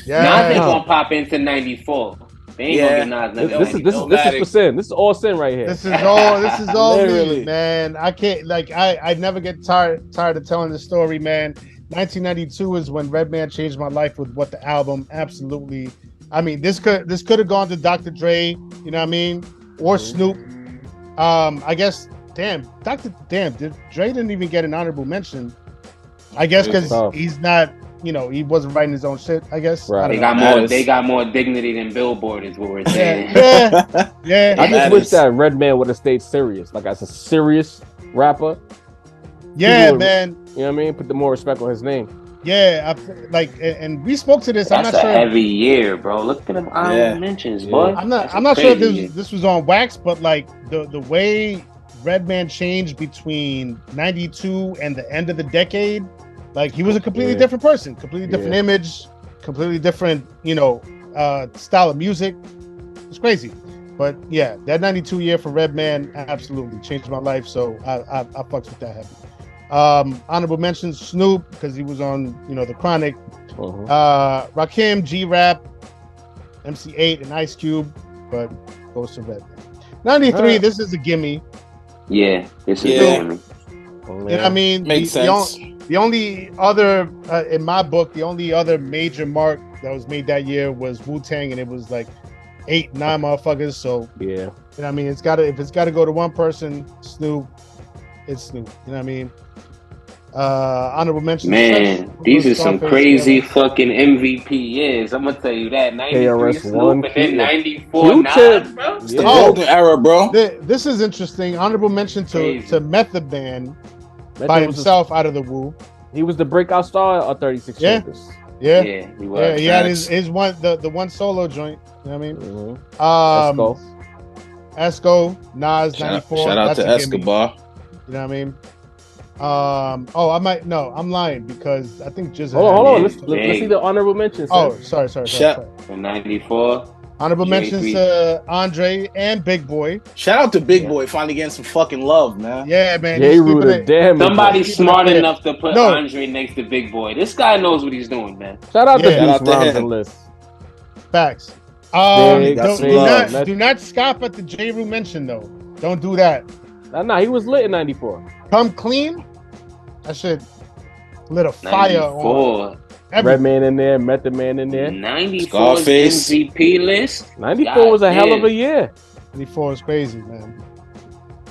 Yeah. Now they're gonna pop into 94. They ain't gonna get Nas. This is for sin. This is all sin right here. This is all me, man. I can't I never get tired of telling the story, man. 1992 is when Redman changed my life with What the Album. Absolutely. I mean, this could have gone to Dr. Dre, you know what I mean? Or Snoop. I guess Dre didn't even get an honorable mention. I guess because he's not, he wasn't writing his own shit, I guess. Right. They got more dignity than Billboard is what we're saying. Yeah. I just wish that Redman would have stayed serious, like as a serious rapper. Yeah, man. You know what I mean? Put the more respect on his name. Yeah, and we spoke to this. That's I'm not sure. Heavy year, bro. Look at them honorable mentions, boy. I'm not sure if this was on wax, but like the way Redman changed between 92 and the end of the decade, like he was a completely different person, completely different image, completely different, style of music. It's crazy. But yeah, that 92 year for Redman absolutely changed my life. So I fucks with that heavy. Honorable mentions: Snoop, because he was on, The Chronic. Rakim, G-Rap, MC8, and Ice Cube, but goes to Redman. 93, this is a gimme. Yeah, this is a gimme. I mean, makes sense. The only other, in my book, the only other major mark that was made that year was Wu-Tang, and it was like 8, 9 motherfuckers. So yeah, I mean, if it's gotta go to one person, Snoop, it's Snoop. You know what I mean? Honorable mention. Man, these are some crazy fucking MVP years. I'm gonna tell you that. 93 Snoop, and then 94 Nas, bro. It's the golden era, bro. This is interesting. Honorable mention to Method Man by himself out of the Wu. He was the breakout star of 36 Chambers. Yeah, he was. He had his one the one solo joint. You know what I mean? Esco, Nas, 94. Shout out to Escobar. You know what I mean? I'm lying because I think just hold on. Let's see the honorable mentions. Oh, sorry. For 94. Honorable mentions to Andre and Big Boy. Shout out to Big Boy finally getting some fucking love, man. Yeah, man. Somebody smart enough to put Andre next to Big Boy. This guy knows what he's doing, man. Shout out to Beast List. Facts. Do not scoff at the J. Rue mention though. Don't do that. Nah, he was lit in 94. Come Clean. That shit lit a fire on. Redman in there, Method Man in there. 94 MVP list. 94 was a hell of a year. 94 is crazy, man.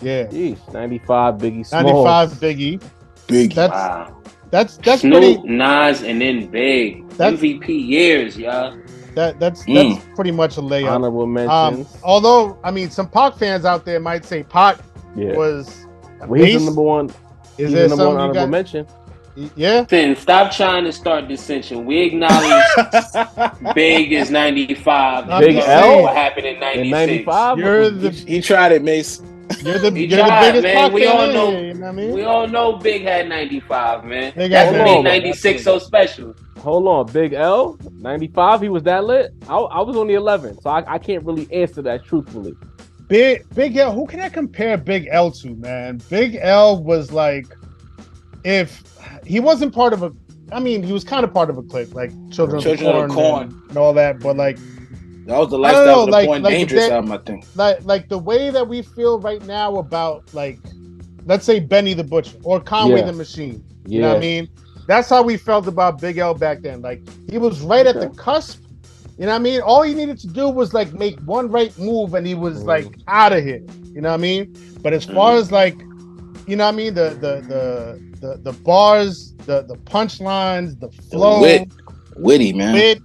Yeah. Jeez, 95 Biggie Smalls. 95 Biggie. That's Snoop, pretty. Nas, and then Big. MVP years, y'all. That's pretty much a layup. Honorable mentions. Although, I mean, some Pac fans out there might say Pac was. He's the number one. He's the number one honorable mention. Yeah. Finn, stop trying to start dissension. We acknowledge Big is 95. Big L. What happened in 96? In 95? He tried it, Mace. You're the He you're the tried, biggest man. Pac We fan all in know. here, you know what I mean? We all know Big had 95, man. Big That's had what made 95. 96 so special. Hold on, Big L, 95. He was that lit. I was only 11, so I can't really answer that truthfully. Big L. Who can I compare Big L to, man? Big L was like, if he wasn't part of a, I mean, he was kind of part of a clique, like Children of Corn and all that, but like. That was the I don't know, lifestyle of the Point Dangerous album, I think. Like the way that we feel right now about, like, let's say Benny the Butcher or Conway the Machine. You know what I mean? That's how we felt about Big L back then. Like, he was right at the cusp. You know what I mean? All he needed to do was like make one right move and he was like out of here. You know what I mean? But as far as like, you know what I mean, the bars, the punchlines, the flow, witty, man.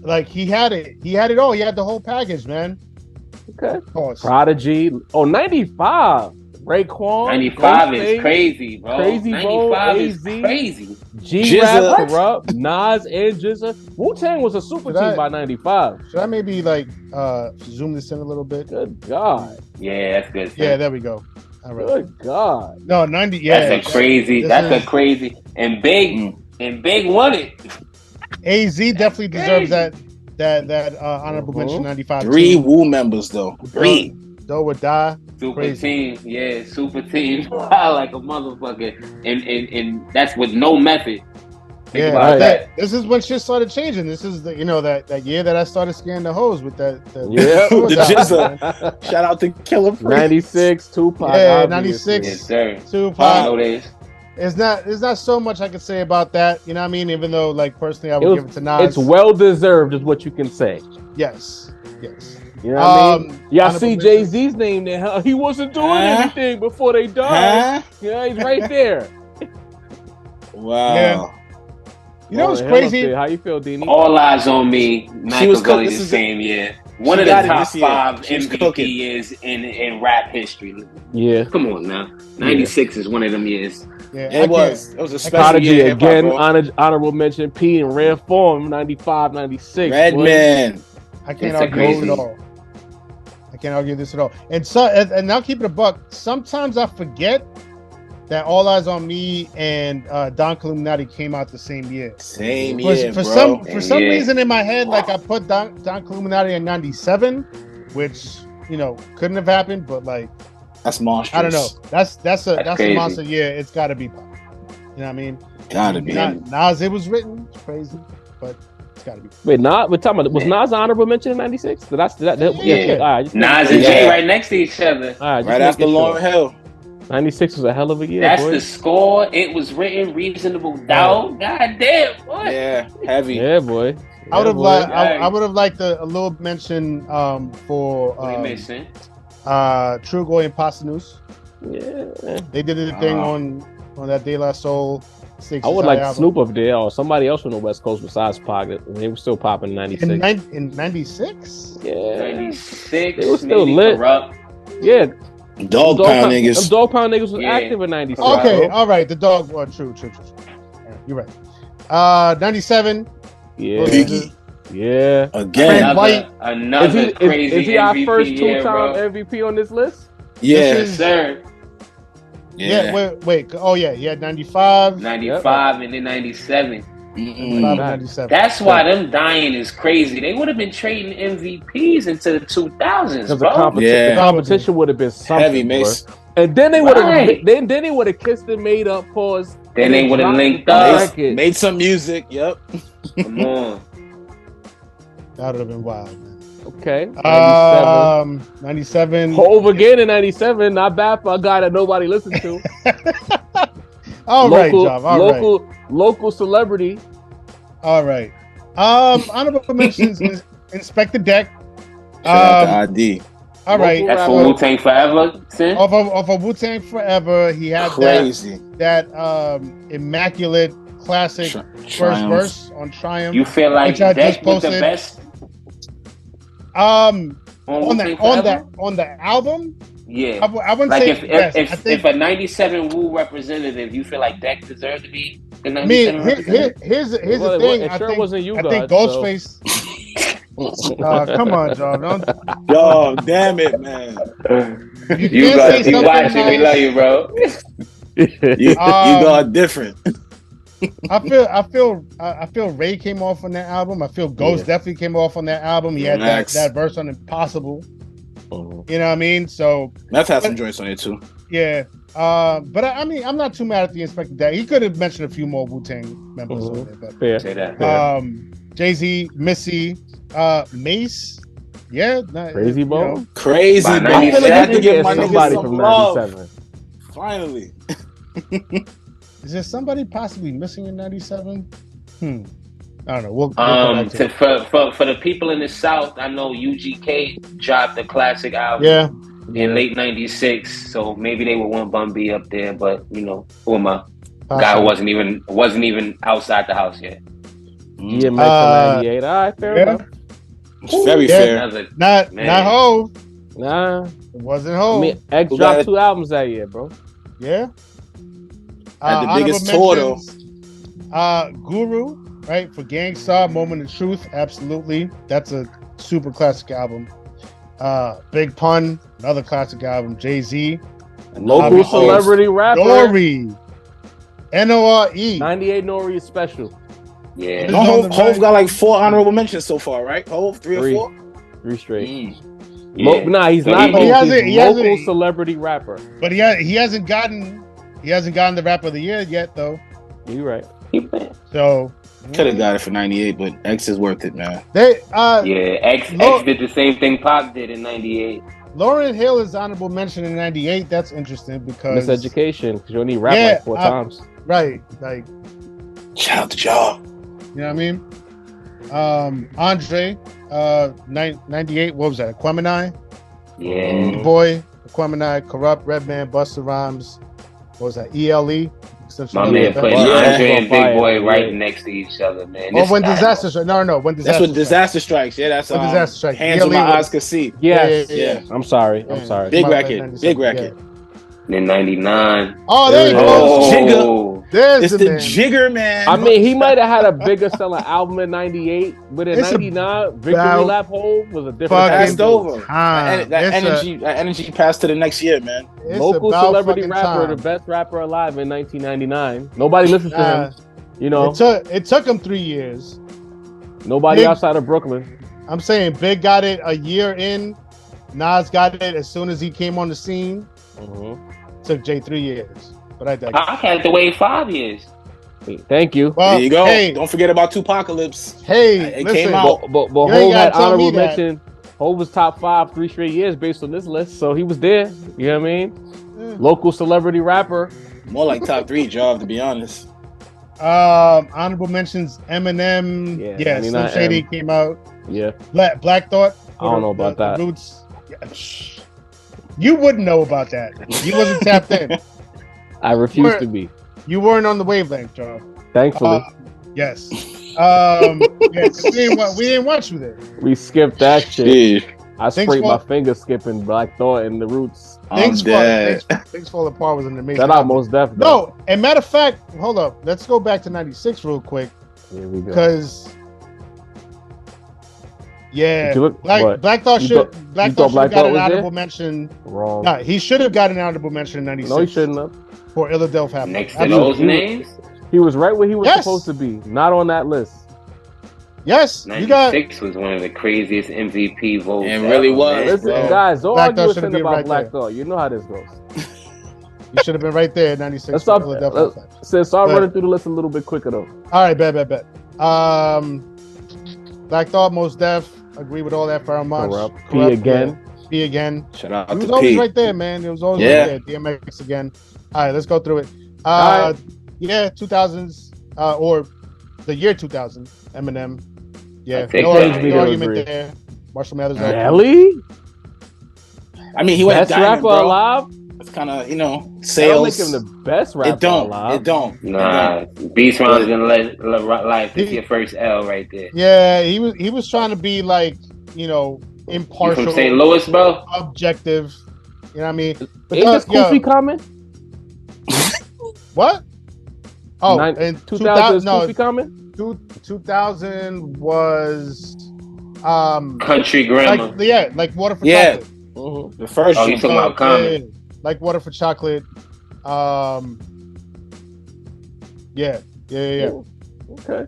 Like he had it. He had it all. He had the whole package, man. Okay. Prodigy. Oh, 95. Raekwon. 95 is crazy, bro. Crazy 95 Bowl, is AZ, crazy. G-Rap, Corrupt, Nas, and GZA. Wu-Tang was a super team by 95. Should I maybe like zoom this in a little bit? Good God. Yeah, that's good. Yeah, there we go. All right. Good God. No, 90. Yeah, that's a crazy. That's a crazy. And Big won it. AZ definitely deserves that honorable mention. 95. 3 Wu members though. 3. Doe would die. Super Crazy. team, yeah, super team. Like a motherfucker, and that's with no method. Think about that. This is when shit started changing. This is the that year that I started scanning the hoes with that. The GZA. Shout out to Killer Priest. 96, Tupac. Yeah, 96. Yes, sir. Tupac. I know this. There's not so much I could say about that. You know what I mean? Even though, like, personally, I would give it to Nas. It's well deserved, is what you can say. Yes. You know what I mean? Y'all see Jay-Z's name there. He wasn't doing anything before they died. Yeah, he's right there. Wow. Yeah. You know what's crazy? How you feel, Dini? All Eyes on Me. Machiavelli the same year. One of the top 5 MVP years in rap history. Yeah. Come on now. 96 is one of them years. Yeah, it was a special Prodigy year. Again, honorable mention. P in rare form, 95, 96. Redman. I can't argue this at all. I can't argue this at all. And now keep it a buck. Sometimes I forget that All Eyes on Me and Don Illuminati came out the same year. Same year, for bro. For some reason in my head, like I put Don Illuminati in 97, which couldn't have happened, but like that's monstrous. I don't know. That's a monster year. It's got to be. You know what I mean? Gotta be. Nas, it was written. It's crazy, but it's got to be. Wait, we're talking about, was Nas honorable mention in 96? Yeah. All right, Nas and Jay right next to each other. All right after Lauryn Hill. 96 was a hell of a year. That's boy. the score. It was written. Reasonable Doubt. God damn, boy. Yeah, heavy. Yeah, boy. I would have liked a little mention for Trugoy and Pasta News. Yeah, they did a thing on that De La Soul. I would like album. Snoop up there or somebody else from the West Coast besides Pac. They were still popping in 96. In 96? Yeah, 96. They were still lit. Corrupt. Yeah. Dog Pound niggas. Them Dog Pound niggas was active in 96. Okay, all right. The dog. Well, true. Right, you're right. 97. Yeah. Biggie. Yeah. Again. Another crazy is he MVP our first two-time MVP on this list? Yes, sir. Yeah. Wait. Oh, yeah. He had 95. 95 and then 97. 97. That's why them dying is crazy. They would have been trading MVPs into the 2000s, bro. The competition would have been something, heavy, Mace. And then they would have then they would have kissed and made up, pause. Then they would have linked up, made some music. Yep. Come on. That would have been wild, man. Okay. 97. Hove again in 97. Not bad for a guy that nobody listened to. Local celebrity. All right. Honorable mentions is Inspector Deck. Shout out to ID. All right. That's for Wu-Tang Forever. Off of Wu-Tang Forever, he had that immaculate classic first verse on Triumph. You feel like Deck was the best? On the album? Yeah. I wouldn't like say if a 97 Wu representative, you feel like Deck deserved to be the 97 representative? Here's the thing. It sure wasn't you I guys, think Ghostface Come on, Joe. Don't. Yo, damn it, man. You You can't say something watching. We nice. love you, bro. You got different. I feel Ray came off on that album. I feel Ghost definitely came off on that album. He had that verse on Impossible. Mhm. You know what I mean? So That's had some joints on it too. yeah. But I mean, I'm not too mad at the Inspector Deck. He could have mentioned a few more Wu-Tang members on there, but Fair. Say that. Jay-Z, Missy, Mace. Yeah, Crazy you Bone. know. Crazy, By bro. I feel 97. like Had you to could give get my niggas somebody some from love. 97. Finally. Is there somebody possibly missing in 97? I don't know. We'll come back to it. For the people in the South, I know UGK dropped a classic album Yeah. in late '96, so maybe they would want Bun B up there. But you know, who am I? Guy who wasn't even outside the house yet. DMX in 98. All right, fair enough. It's very Yeah. fair. Another, Not Man. Hov. Nah, It wasn't I Hov. mean X Who dropped got 2 albums that year, bro. Yeah. Had the biggest honorable tour, though. mentions, Guru, right? For Gangstar, Moment of Truth. Absolutely. That's a super classic album. Big Pun, another classic album. Jay-Z. Local Hov. celebrity rapper. Nori. N-O-R-E. 98 Nori is special. yeah. No, Hov got like 4 honorable mentions so far, right? Hov, 3 Three. or 4? 3 straight. Yeah. Nah, he's So not. he local. hasn't- He's he hasn't- local celebrity rapper. But he hasn't gotten the Rapper of the Year yet, though. You right. So Could have got it for 98, but X is worth it, man. they Yeah, X did the same thing Pac did in '98. Lauryn Hill is honorable mention in 98. That's interesting because Miseducation, because you only rap Yeah, like 4 times. right, like Shout out to y'all. you know what I mean. Andre, 98. What was that? Aquemini, Yeah. Boy, Aquemini, Corrupt, Redman, Busta Rhymes. What was that? ELE. My man putting Yeah. Andre and Big Fire, Boy right yeah. next to each other, man. Or This when guy- Disaster Strikes. No. When That's Disaster what Strikes. Disaster Strikes. Yeah, that's When Disaster Strikes. Hands with my ELE eyes could see. Yes. Yeah. I'm sorry. I'm Yeah. sorry. Big Come out record. 97, Big record. In '99. Oh, there you go. Oh, There's It's the the man. Jigger, man. I mean, he might have had a bigger selling album in '98, but in It's '99, Victory about Lap Hole was a different fucking passed over. time. That It's energy passed to the next year, man. It's local about celebrity fucking rapper, time. the best rapper alive in 1999. Nobody listens to Nah, him. You know, it took him 3 years. nobody Big- outside of Brooklyn. I'm saying Big got it a year in. Nas got it as soon as he came on the scene. Took Jay 3 years. But I digress. I had to wait 5 years. Thank you. Well, There you go. Hey, Don't forget about Tupacalypse. it It listen, came out. But You ain't Hov gotta had tell me honorable that. mention. Hov was top 5 3 straight years based on this list, so he was there. You know what I mean? Yeah. Local celebrity rapper. More like top 3 job, to be honest. Honorable mentions Eminem. Yeah, Yeah, Slim 99 Shady M. came out. Yeah, Black Thought. I don't know about that. The Roots. Yeah, shh. You wouldn't know about that. You wasn't tapped in. I refuse Where- to be. You weren't on the wavelength, Joe. Thankfully, Yes. Yeah, we didn't watch you there. we skipped that shit. Yeah, I Thanks sprayed my for- finger skipping Black Thought and the Roots. I'm dead. Things Fall Apart was an amazing. Shout out album. Mos Def. though. No, and matter of fact, hold up. Let's go back to '96 real quick Here we go. because Did you look- Black what? Thought You should thought Black Black Thought Thought got an was there? honorable mention. Wrong. No, he should have got an honorable mention in '96. No, he shouldn't have. For Philadelphia. Next to those names, He was right where he was Yes. supposed to be. Not on that list. Yes, you got. '96 was one of the craziest MVP votes. It really ever, was, man. Listen, bro. guys, don't Black argue Thought with should've him been about right Black there. Thought. You know how this goes. You should have been right there in '96. Let's for start. Philadelphia. Since I'm But- running through the list a little bit quicker though. All right, bet. Black Thought, Mos Def. Agree with all that. Pharoah Monch. Corrupt. P again. Yeah. P again. Shout out It was to always P. right there, man. It was always Yeah. right there. DMX again. All right, let's go through it. All right. Yeah, 2000s or the year 2000. Eminem. Yeah, I think no, that- argument, no I argument agree. there. Marshall Mathers. Really? I mean, he went Best diamond, rapper bro. alive? It's kind of, That don't sales. make him the best rapper It don't. alive. It don't. Nah, Beast Rounds in life is your first L right there. Yeah, he was trying to be like, You impartial, from St. Louis, bro? objective. You know what I mean? But Ain't this yo, Kofi coming? what? Oh, in 2000 is no, Kofi coming? 2000 was Country Grammar. Like Water for Yeah. Chocolate. Mhm. The first Oh, you joint. talking about Common? Yeah, like Water for Chocolate. Yeah. Okay.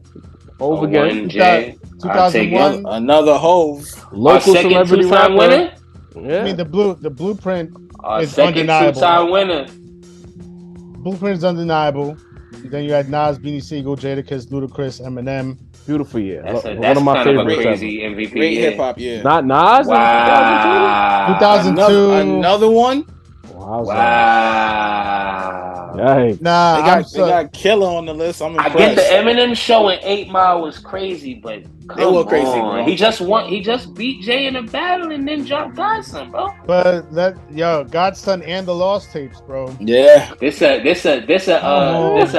Hove again. 1J. I'll take 2001. it. Another Hove. Our Local second celebrity two-time rapper. winner. Yeah. I mean, the blueprint Our is second undeniable. two-time winner. Blueprint is undeniable. Then you had Nas, Beanie Siegel, Jadakiss, Ludacris, Eminem. Beautiful year. That's One that's of my kind of a favorites crazy MVP. Great yeah. hip hop, yeah. Not Nas. Wow. 2002. Another one. Wow. Wow. Yikes. Nah, They got Killer on the list. I'm I impressed. get the Eminem show in 8 Mile was crazy, but come were crazy, on. bro. He just beat Jay in a battle and then dropped Godson, bro. But Godson and the Lost Tapes, bro. Yeah. This a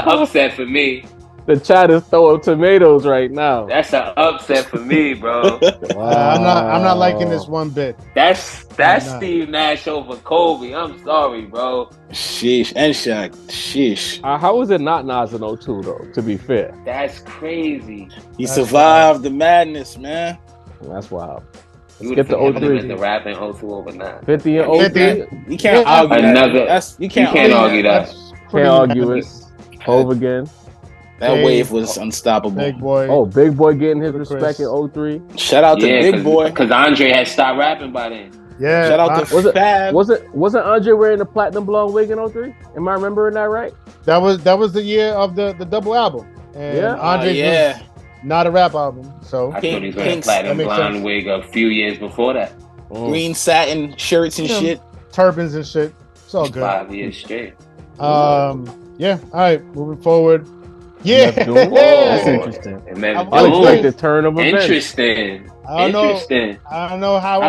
upset for me. The chat is throwing tomatoes right now. That's an upset for me, bro. I'm not liking this one bit. That's Nah. Steve Nash over Kobe. I'm sorry, bro. Sheesh. And Shaq. Sheesh. How was it not Nas in 02 though? To be fair, That's crazy. He survived the madness, man. that's wild. You Let's would get have to him 03. in the rap in 02 over 9. 50 and 50. 03. You can't Yeah. argue Another- that. You You can't, can't argue that. Can't argue it. Hove again. That Big. wave was unstoppable. Big boy. Oh, Big Boy getting his Ludacris. respect in 03. Shout out to Big Boy. Because Andre had stopped rapping by then. Yeah. Shout out to Was it- Fab. Wasn't Andre wearing the platinum blonde wig in 03? Am I remembering that right? that was the year of the double album. And Yeah. Andre's yeah. was not a rap album. So I thought he was wearing a Pinks. platinum That makes blonde sense. wig a few years before that. Green satin shirts and Yeah. shit. turbans and shit. It's all good. 5 years straight. Yeah. All right. Moving forward. Yeah. That's cool. That's interesting. And then, I was Unexpected turn of events. interesting. I don't know. Interesting. I don't know how.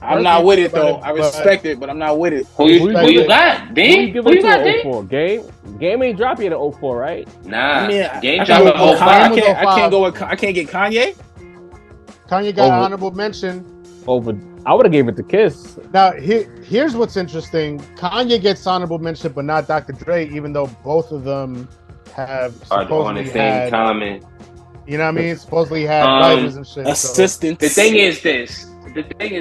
I'm not with it though. I But- respect it, but I'm not with it. Who you Who you got? Who Dean? you give Who it you got, to Dean? 04? Game ain't dropped yet in 04, right? Nah. I mean, Game I dropped can't in go with 05. Kanye. was I can't get Kanye. Kanye got Over. honorable mention. Over. I would have gave it to Kiss. Now, here's what's interesting. Kanye gets honorable mention, but not Dr. Dre, even though both of them have Are on supposedly the same had, comment. you know what I mean? Supposedly had Um, writers and shit. So. Assistants. The thing is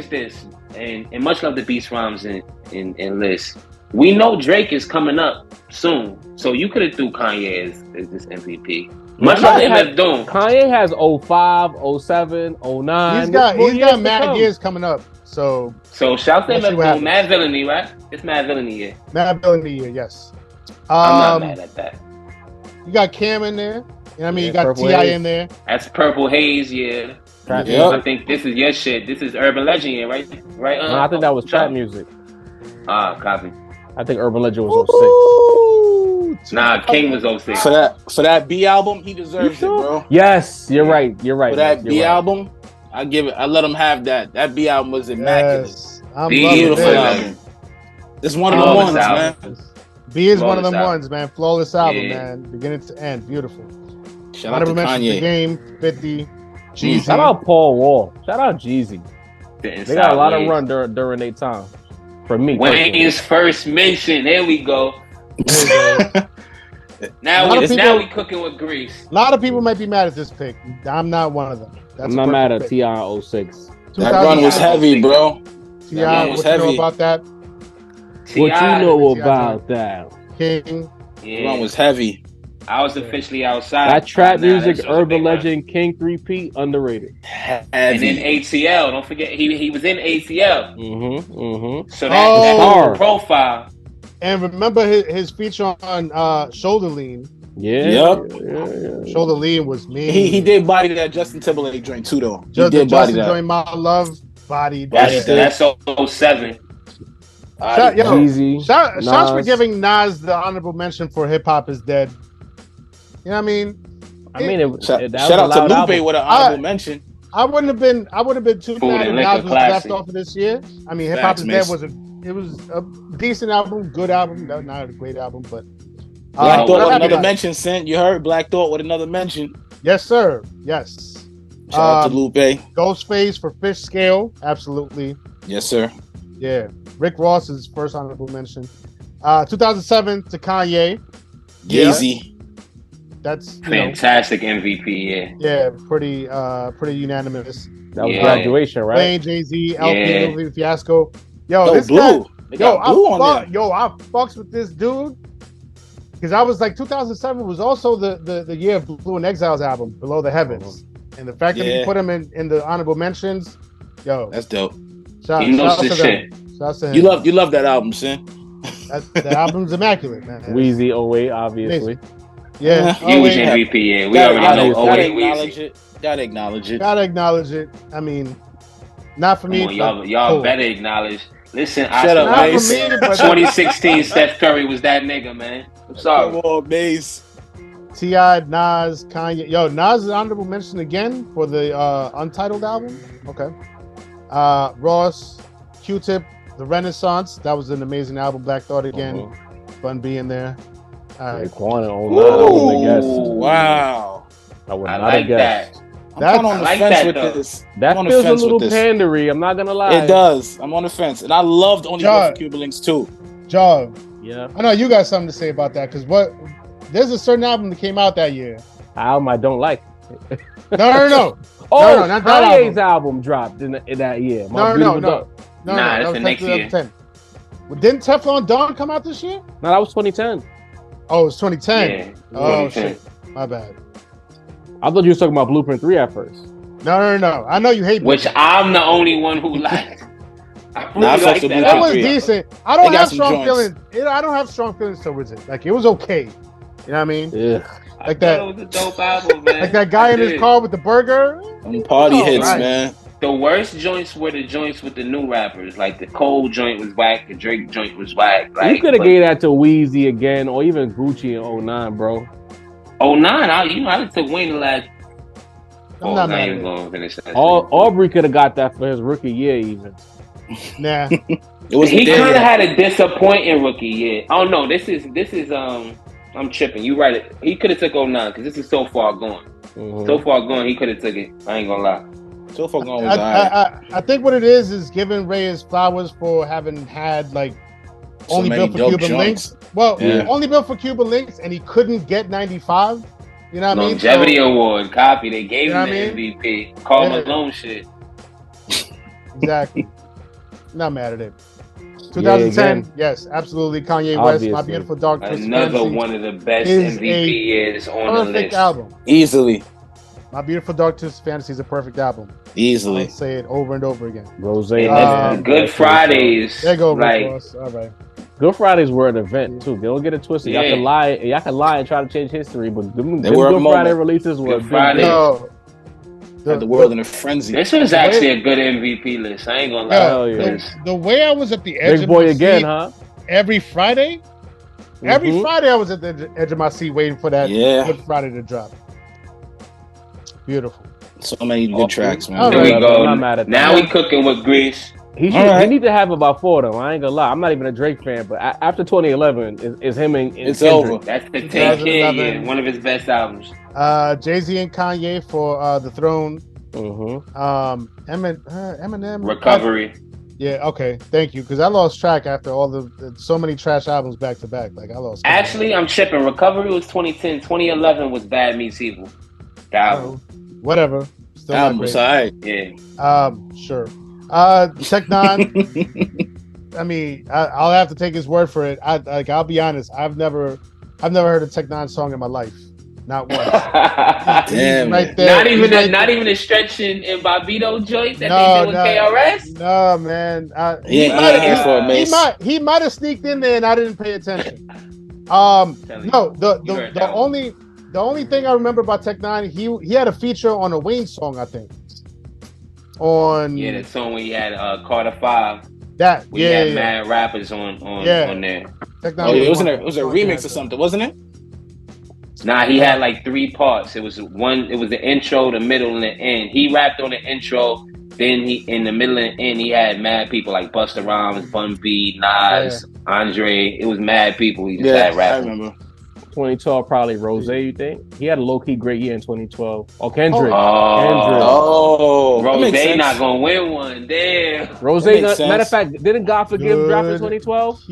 this, and much love to Beast Rhymes and Liz. We know Drake is coming up soon, so you could have threw Kanye as this MVP. Much love to MF Doom. Kanye has 05, 07, 09. He's got There's more years to mad come. years coming up. So So shout to Let's see MF what Doom. happens. Mad Villainy, right? It's Mad Villainy year. mad bill in the year, yes. I'm not mad at that. You got Cam in there. You know what I mean? Yeah, You got Purple T.I. Haze. in there. That's Purple Haze year. Trap Yep. music. I think this is your shit. This is Urban Legend year, right? Right? No, I think that was trap music. Copy. I think Urban Legend was 06. Nah, King was 06. For that B album, he deserves it, bro. Yes, you're right. You're right. For that you're B right. album, I let him have that. That B album was immaculate. Yes. I'm Beautiful loving Beautiful this. album. album. It's one of the Flawless ones, album. man. B is one of them Flawless ones, man. Flawless album, Yeah. man. Beginning to end. Beautiful. Shout out to Honorable mention to Kanye. Game 50. Jeezy. Shout out Paul Wall. Shout out Jeezy. Sitting They got a lot of sideways. run during their time. For me, personally. Wayne's first mention. There we go. Now A lot of now people- we cooking with grease. A lot of people might be mad at this pick. I'm not one of them. That's I'm a not mad perfect at pick. T.I. 06. That run was heavy, bro. T.I., That what was you know heavy. about that? What you T.I. know T.I. about that? King. The Yeah. run was heavy. I was officially outside. That trap Nah, music, that was a Urban big one. Legend, King 3P, underrated. And then Heavy. ATL. Don't forget he was in ATL. Mm-hmm. So that Oh. that profile. And remember his feature on Shoulder Lean. Yeah. Yep. Yeah. Shoulder Lean was mean. He did body that Justin Timberlake joint too, though. He Just did body Justin that. joined My Love bodied. That's Yeah. that's 07. Shout, yo, Jeezy. shouts for Nas. giving Nas the honorable mention for Hip Hop Is Dead. You know what I mean? I mean, that Shout was out a to loud Lupe album. with an honorable mention. I wouldn't have been too Food mad if and Nas Liquor was classic. left off of this year. I mean, Hip Hop Facts, Is Mace. Dead was a decent album, good album, not a great album, but Black Thought what with happened another to- mention, Sent. You heard Black Thought with another mention. Yes, sir. Yes. Shout out to Lupe. Ghostface for Fish Scale, absolutely. Yes, sir. Yeah. Rick Ross's first honorable mention. 2007 to Kanye. Yeezy. That's fantastic MVP. Yeah, pretty unanimous. That was graduation, right? Playing Jay-Z, LP, Fiasco. Yo, this Blue. guy, I fucks with this dude. Because I was like 2007 was also the year of Blue and Exile's album, Below the Heavens. And the fact that he put him in the honorable mentions, that's dope. He knows this shit. You love that album, Sin. The album's immaculate, man. Weezy 08, obviously. Yeah. Huge MVP, yeah. We already know 08 Weezy. Gotta acknowledge it. I mean, not for me. Y'all better acknowledge. Listen, shut up, Mace. 2016 Steph Curry was that nigga, man. I'm sorry. Come on, Mace. T.I., Nas, Kanye. Yo, Nas is honorable mention again for the Untitled album. Okay. Ross, Q-Tip, The Renaissance. That was an amazing album. Black Thought again. Bun B in there. Raekwon in 09. I wouldn't have guessed. Wow. I would I not like have guessed. that. I'm on the fence with this. That feels a little pandery. I'm not gonna lie. It does. I'm on the fence, and I loved Only Built for Cuban Links too. Joe. Yeah. I know you got something to say about that because there's a certain album that came out that year. Album I don't like. No. Oh, not that Kanye's album dropped in that year. No, that's the next year. 10. Well, didn't Teflon Don come out this year? No, that was 2010. Oh, it was 2010. Yeah, oh, shit. My bad. I thought you were talking about Blueprint 3 at first. No. I know you hate Which I'm the only one who liked. I really like that. That was decent. I don't have strong feelings. I don't have strong feelings towards it. Like, it was okay. You know what I mean? Ugh. Like that. It was a dope album, man. Like that guy in his car with the burger. Party hits, man. The worst joints were the joints with the new rappers. Like the Cole joint was whack, the Drake joint was whack. Like, you could have gave that to Weezy again, or even Gucci in 09, bro. 09, I took Wayne the last. I'm not mad even going to finish that. Aubrey could have got that for his rookie year, even. Nah. He kind of had a disappointing rookie year. Oh no, this is I'm tripping. You right. He could have took 09 because this is so far gone. Mm-hmm. So far gone, he could have took it. I ain't gonna lie. So far gone was I think what it is giving Ray his flowers for having had like only built for Cuban Links. Well, only built for Cuban Links, and he couldn't get 95. You know what I mean? Longevity award copy. They gave him the MVP. Karl Malone shit. Exactly. Not mad at it. 2010, yes, absolutely. Kanye West, My Beautiful Dark Twisted Another Fantasy one of the best MVP years on the list. Perfect album. Easily. My Beautiful Dark Twisted Fantasy is a perfect album. Easily. I'll say it over and over again. Rose. Good Fridays. There you go, like, Boss. All right. Good Fridays were an event too. Don't get it twisted. Y'all can lie and try to change history, but them Good Friday releases were Good Friday. Had the world in a frenzy. This was actually a good MVP list. I ain't gonna lie. The way I was at the edge of my seat every Friday. Every Friday I was at the edge of my seat waiting for that Good Friday to drop. Beautiful. So many good tracks, man. There we go. Now we cooking with grease. He need to have about 4 of them. I ain't gonna lie. I'm not even a Drake fan, but after 2011, is him and it's Kendrick. over. That's the 10 King, one of his best albums. Jay-Z and Kanye for The Throne. Eminem. Recovery. Yeah, okay. Thank you. Because I lost track after all so many trash albums back to back. Like I lost. Actually, I'm tripping. Recovery was 2010. 2011 was Bad Meets Evil. The album. Whatever. Still album, alright. Yeah. Sure. Tech Nine. I mean, I'll have to take his word for it. I'll be honest. I've never heard a Tech Nine song in my life. Not once. Damn. Right there. Not even a stretch in Bobito joint that they did with KRS. No, man. He might have sneaked in there and I didn't pay attention. No, the only thing I remember about Tech Nine, he had a feature on a Wayne song, I think. The song where he had Carter 5. That we had mad rappers on there. It was a remix or something, wasn't it? Nah, he had like 3 parts. It was the intro, the middle, and the end. He rapped on the intro, then he in the middle and the end he had mad people like Busta Rhymes, Bun B, Nas, Andre. It was mad people he just had rapping. I remember. 2012 probably Rose, you think? He had a low-key great year in 2012. Oh, Kendrick. Rose not gonna win one. Damn. Rose, matter of fact, didn't God Forgive drop in 2012?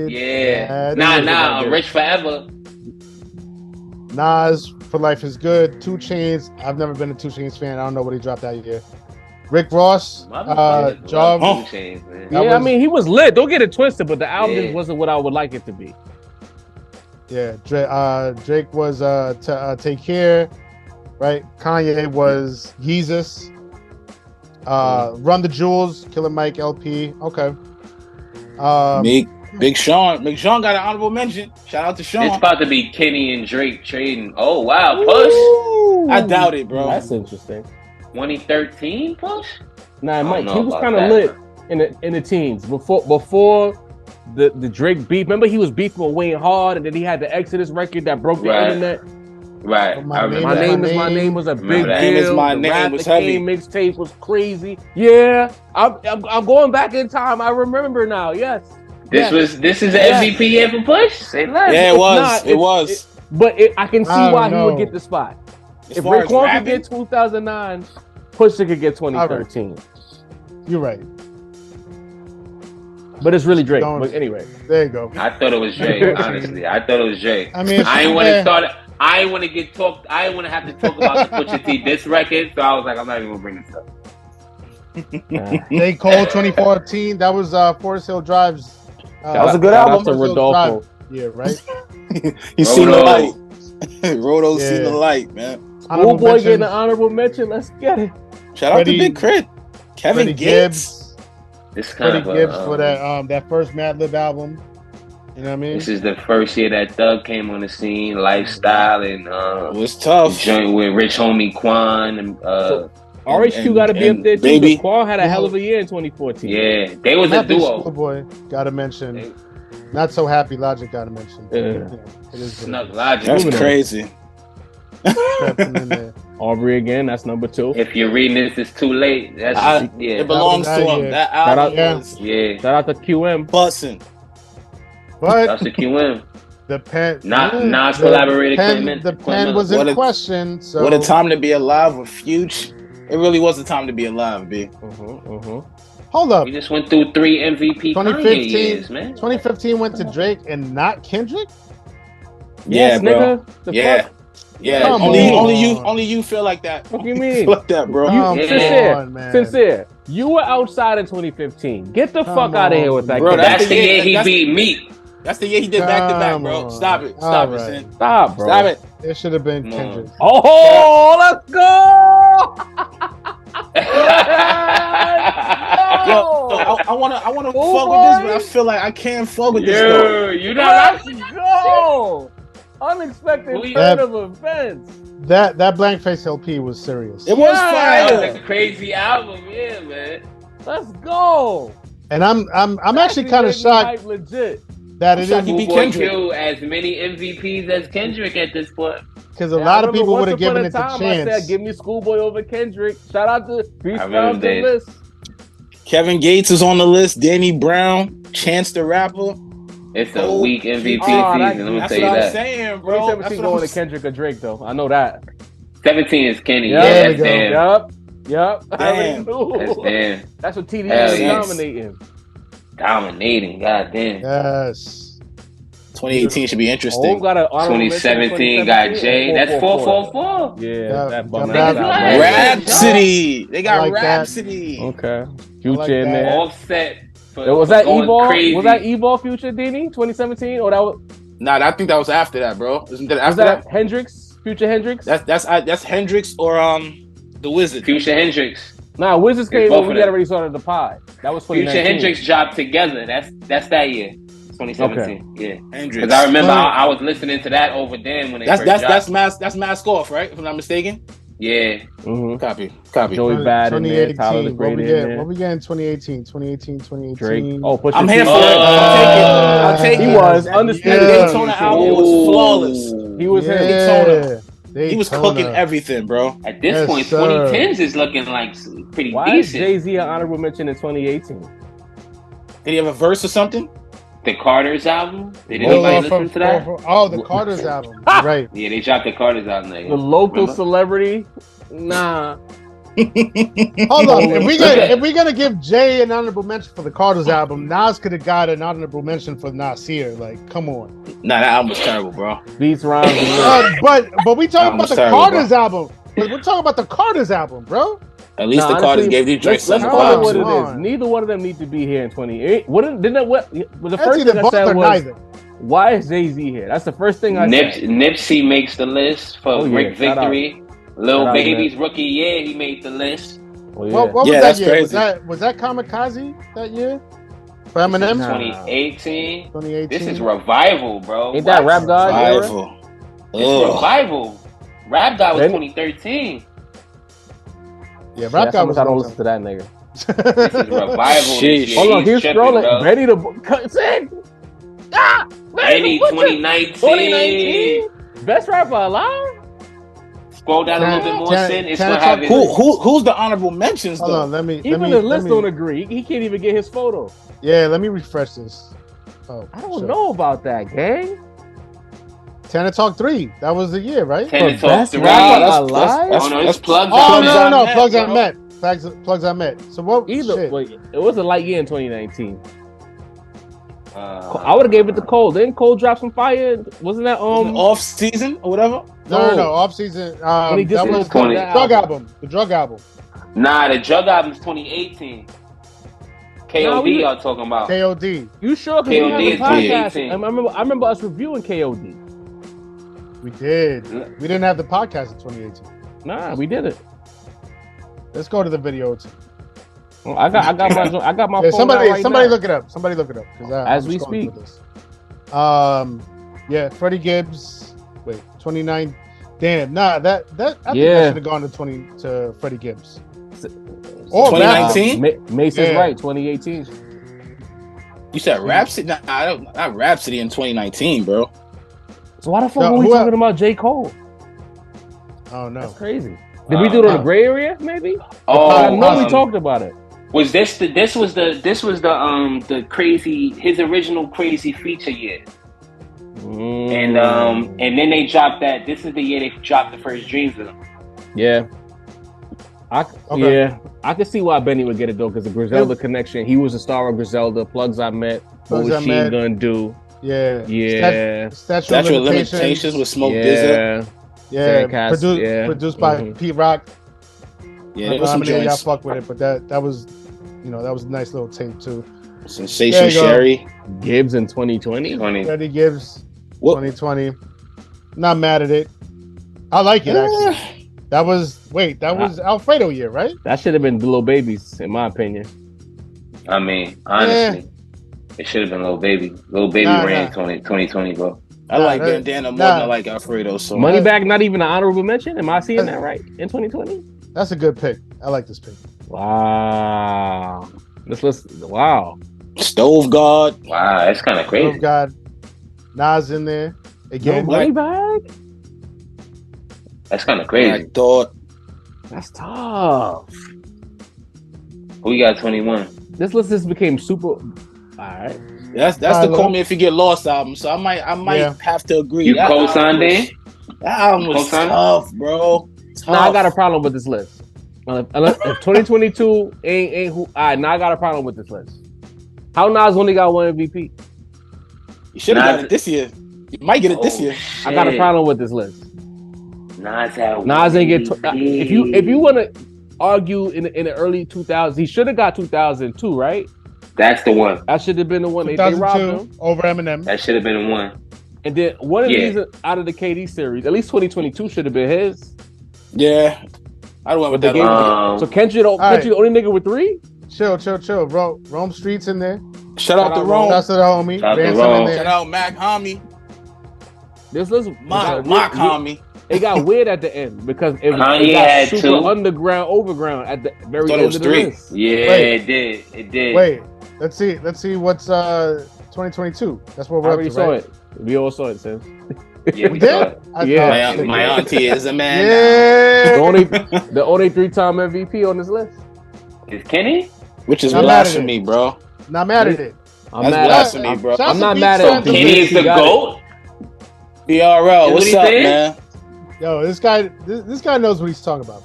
Yeah. Nah, Rich Forever. Nas, For Life Is Good. 2 Chainz. I've never been a 2 Chainz fan. I don't know what he dropped that year. Rick Ross, Job. I mean, he was lit. Don't get it twisted, but the album just wasn't what I would like it to be. Yeah, Drake was Take Care, right? Kanye was Yeezus. Run the Jewels, Killer Mike LP. Okay. Big Sean. Big Sean got an honorable mention. Shout out to Sean. It's about to be Kenny and Drake trading. Oh wow, Push. Ooh, I doubt it, bro. That's interesting. 2013 Push. Nah, Mike, he was kind of lit in the teens before the Drake beef. Remember, he was beefing with Wayne Hard, and then he had the Exodus record that broke the internet. Right. My name is my name was a big deal. My name is my name was heavy. Mixtape was crazy. Yeah, I'm going back in time. I remember now. Yes. This is an MVP year for Push. Say less. Yeah, it was. But I can see why he would get the spot. If Raekwon could get 2009, Pusha could get 2013. Right. You're right. But it's really Drake. But anyway, there you go. I thought it was Drake. Honestly, I thought it was Drake. I mean, I didn't want to start. I didn't want to get talked. I didn't want to have to talk about the Pusha T diss record. So I was like, I'm not even gonna bring this up. J. Cole 2014. That was Forest Hill Drive's. That was a good album. To Rodolfo. Yeah, right. He's seen the light. Rodo's seen the light, man. Schoolboy getting an honorable mention. Let's get it. Shout out to Big Crit. Kevin Gibbs. Freddie Gibbs for that first Madlib album. You know what I mean? This is the first year that Thug came on the scene, Lifestyle, and it was tough. Joint with Rich Homie Quan and RHQ got to be up there too. Baby. Quan had a hell of a year in 2014. Yeah, they was a duo. Schoolboy got to mention. Not So Happy Logic got to mention. Yeah. Snug Logic. That's crazy. Aubrey again. That's number 2. If you're reading this, it's too late. It belongs to him. That album was shout out to QM. Bussin'. But that's the QM. The pen, Nas collaborated. The pen was in question. So what a time to be alive with Future. It really was a time to be alive, B. Hold up. We just went through 3 MVP 2015 years, man. 2015 went to Drake and not Kendrick. Yeah, bro. Fuck? Yeah. Only you feel like that. What do you mean? Like that, bro. Sincere. You were outside in 2015. Get the fuck out of here with that. Bro, that's the year he beat Meek. That's the year he did back to back, bro. Stop it. Stop it, Sin. Stop, bro. Stop it. It should have been Kendrick. Oh, let's go! Yo, I wanna fuck with this, but I feel like I can't fuck with this. Though. You know, let's go! Unexpected turn of events. That Blank Face LP was serious. It was fire. That was a crazy album, yeah, man. Let's go. And I'm actually kind of shocked legit that it didn't be Kendrick. As many MVPs as Kendrick at this point. Because a lot of people would have given it the chance. I said, give me Schoolboy over Kendrick. Shout out to the list. Kevin Gates is on the list. Danny Brown, Chance the Rapper. It's a weak MVP season. Let me tell you that. I'm saying, bro. 2017 going to Kendrick or Drake, though. I know that. 17 is Kenny. Yep. Damn. Yep. Damn. That's what TDE is dominating. Dominating, goddamn. Yes. 2018 should be interesting. 2017 got Jay. That's 444. Yeah, that Rhapsody. They got Rhapsody. Okay. Future in there. Offset. Was that Evolve? Was that Evolve Future, Dini? 2017? Or that was? Nah, I think that was after that, bro. Isn't that after that? Hendrix? Future Hendrix? That's Hendrix or The Wizard. Future Hendrix. Nah, Wizards came when we had already started the pod. That was 2019. Future Hendrix dropped together. That's that year. 2017. Okay. Yeah. Hendrix. Because I remember I was listening to that over then when that's Mask Off, right? If I'm not mistaken. Yeah. Mm-hmm. Copy. Joey Bad in there, Tyler the Great in there. What we get in 2018? 2018. Drake. I'm here for it. I'll take it. He was undisputed. The Daytona album was flawless. He was Daytona. He was cooking everything, bro. At this point, 2010s is looking like pretty decent. Why is Jay-Z an honorable mention in 2018? Did he have a verse or something? The Carter's album? Did anybody listen to that? The Carter's album. Right. Yeah, they dropped the Carter's album. The local celebrity? Nah. Hold on. If we're gonna give Jay an honorable mention for the Carter's album, Nas could have got an honorable mention for Nasir. Like, come on. Nah, that album was terrible, bro. Beats rhymes. But we talking about the terrible, Carter's album. But we're talking about the Carter's album, bro. At least the honestly, Carters gave these joints let's some call it vibes. what it Come is. on. Neither one of them need to be here in 28. What didn't that? What? Well, the That's first either thing I both or said was, neither. why is Jay-Z here? That's the first thing I said. Nipsey makes the list for Oh, yeah. Rick Shout out. Victory. Lil Shout out, Baby's man. rookie year, he made the list. Oh, yeah. What was Yeah, that that's year? crazy. Was that Kamikaze that year? For Eminem? Nah. 2018. 2018. This is Revival, bro. Ain't that Rap God era? Rival. It's Ugh. Revival. Rap God was Then- 2013. Yeah, Yeah, Rap God was I don't listen to that nigga. This is Revival. Shit. This year. Hold on, he's tripping, scrolling. bro. Benny the cut. Benny 2019. 2019. Best rapper alive. Scroll down a little bit more, Can- Sin. It's can I gonna have talk- it. Who's the honorable mentions Hold though? on, let me Even the list don't agree. He can't even get his photo. Yeah, let me refresh this. Oh, I don't shit. know about that, gang. Tana Talk 3. That was the year, right? Ten to For talk best three. rapper that's- alive. Oh no, it's plugs. Oh, on. no. Met, Plugs I bro. met. Plugs I met. So what? Either, shit. wait, it was a light year in 2019. Uh, I would have gave it to Cole. Didn't Cole drop some fire? Wasn't that Off season or whatever? No. Off season. When he just That was released the 20. drug album. The drug album. Nah, the drug album's 2018. KOD, Nah, we- y'all talking about? KOD. You sure? Because we KOD had is a podcast. 2018. I remember us reviewing KOD. We did. We didn't have the podcast in 2018. Nah, we did it. Let's go to the video. Well, I got my Yeah, phone somebody out right somebody now. look it up. Somebody look it up. 'Cause As I'm we scrolling speak. through this. Yeah, Freddie Gibbs. Wait, 29. Damn, nah, that I think I Yeah. should have gone to Freddie Gibbs. Or 2019? Mace is Yeah. right. 2018. You said Rhapsody? Nah, not Rhapsody in 2019, bro. So why the fuck No, were we who talking about J. Cole? Oh no. That's crazy. Did we do it on the gray area? Maybe. Oh, I know we um, talked about it. Was this was the crazy, his original crazy feature year, and then they dropped that. This is the year they dropped the first Dreams of them. Yeah. Okay. Yeah, I can see why Benny would get it though, because the Griselda connection. He was a star of Griselda. Plugs I met. What Plugs was I Machine Met. Gun do? Yeah. Yeah. Statue Statue of of Limitations with Smoke DZA. Yeah. Yeah. Fancast, Produced by Mhm. Pete Rock. Yeah, I there don't was know how some many of y'all joints. fuck with it, but that was, that was a nice little tape too. There Sensation you go. Sherry. Gibbs in 2020. 20. Freddie Gibbs, What? 2020. Not mad at it. I like it actually. That was Alfredo year, right? That should have been Lil Babies, in my opinion. I mean, honestly, it should have been Lil Baby. Lil Baby Nah, ran nah. 2020, bro. I like that- Bandana more nah. than I like Alfredo. So Moneybag, not even an honorable mention. Am I seeing that right? In 2020. That's a good pick. I like this pick. Wow. Let's listen. Wow. Stove God. Wow, that's kind of Oh crazy. God, Nas in there No again. Moneybag. That's kind of I crazy. thought. That's tough. Who got 21? This list just became super. All right. That's the Tyler. Call Me If You Get Lost album. So I might Yeah. have to agree. You That co-signed album it? That album was Co-signed? tough, bro. Tough. Now I got a problem with this list. If 2022 ain't who. All right, now I got a problem with this list. How Nas only got one MVP? You should have Nas- got it this year. You might get it this year. I got a problem with this list. Nas had Nas ain't get. MVP. If you want to argue in the early 2000s, he should have got 2002, right? That's the one. That should have been the one. They robbed 2002 him. over Eminem. That should have been the one. And then one of Yeah. these out of the KD series, at least 2022 should have been his. Yeah. I went with But that. they gave one. So Kendrick right. the only nigga with 3? Chill. Rome Streets in there. Shout out to Rome. Shouts to the homie. Shout out to Ransom Rome. in there. Shout out Mac Homie. This list Mock got Homie. it got weird at the end because it Kanye got had super 2. underground, overground at the very Thought it end was of the 3. list. Yeah, Wait. it did. Wait, let's see what's 2022. That's what I we're up already to, saw right? it. We all saw it, Sim. Yeah, We we did? saw it. Yeah. My auntie is a man. Yeah. The only 3-time MVP on this list. Is Kenny? Which is I'm mad at blasphemy, it. bro. Not mad at it. I'm That's mad at blasphemy, I'm, bro. I'm not Shots mad of at beats him. Kenny is the Got it. GOAT? BRL, Is what's what he up, said? man? Yo, this guy knows what he's talking about.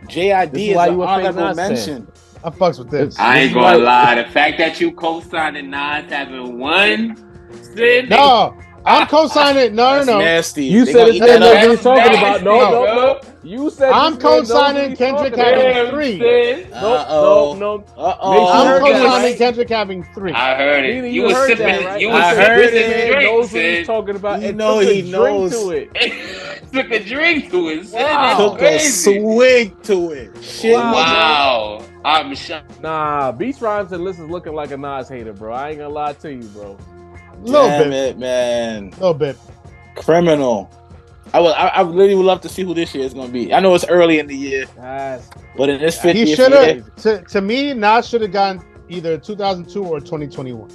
JID This is is why an you a fake honorable Nas fan. mention. I fucks with this. I This ain't is gonna why- lie. The fact that you co-signing Nas having one sin, No, I'm co-signing. No, That's no, no. nasty. You They said gonna this eat man that knows up. what he's talking about. No, nasty, no, bro. no. You said I'm this man knows what co-signing he's Kendrick talking having about. Damn, three. sin. No, no. Make sure you I'm heard that, co-signing right? Kendrick having 3. I heard it. Nina, You you was heard sipping. that, right? You I was heard sipping this it. the man drink, knows what he's sin. talking about You and know took a he drink knows. to it. Took a drink to it. Sin. Wow. That's Took a crazy. swig to it. Shit. Wow. I'm shocked. Nah, Beats Rhymes and List is looking like a Nas hater, bro. I ain't gonna lie to you, bro. Little Damn bit. it, man. Little bit. Criminal. I really would love to see who this year is gonna be. I know it's early in the year, That's but in this He 50th He should year, have. To me, Nas should have gone either 2002 or 2021.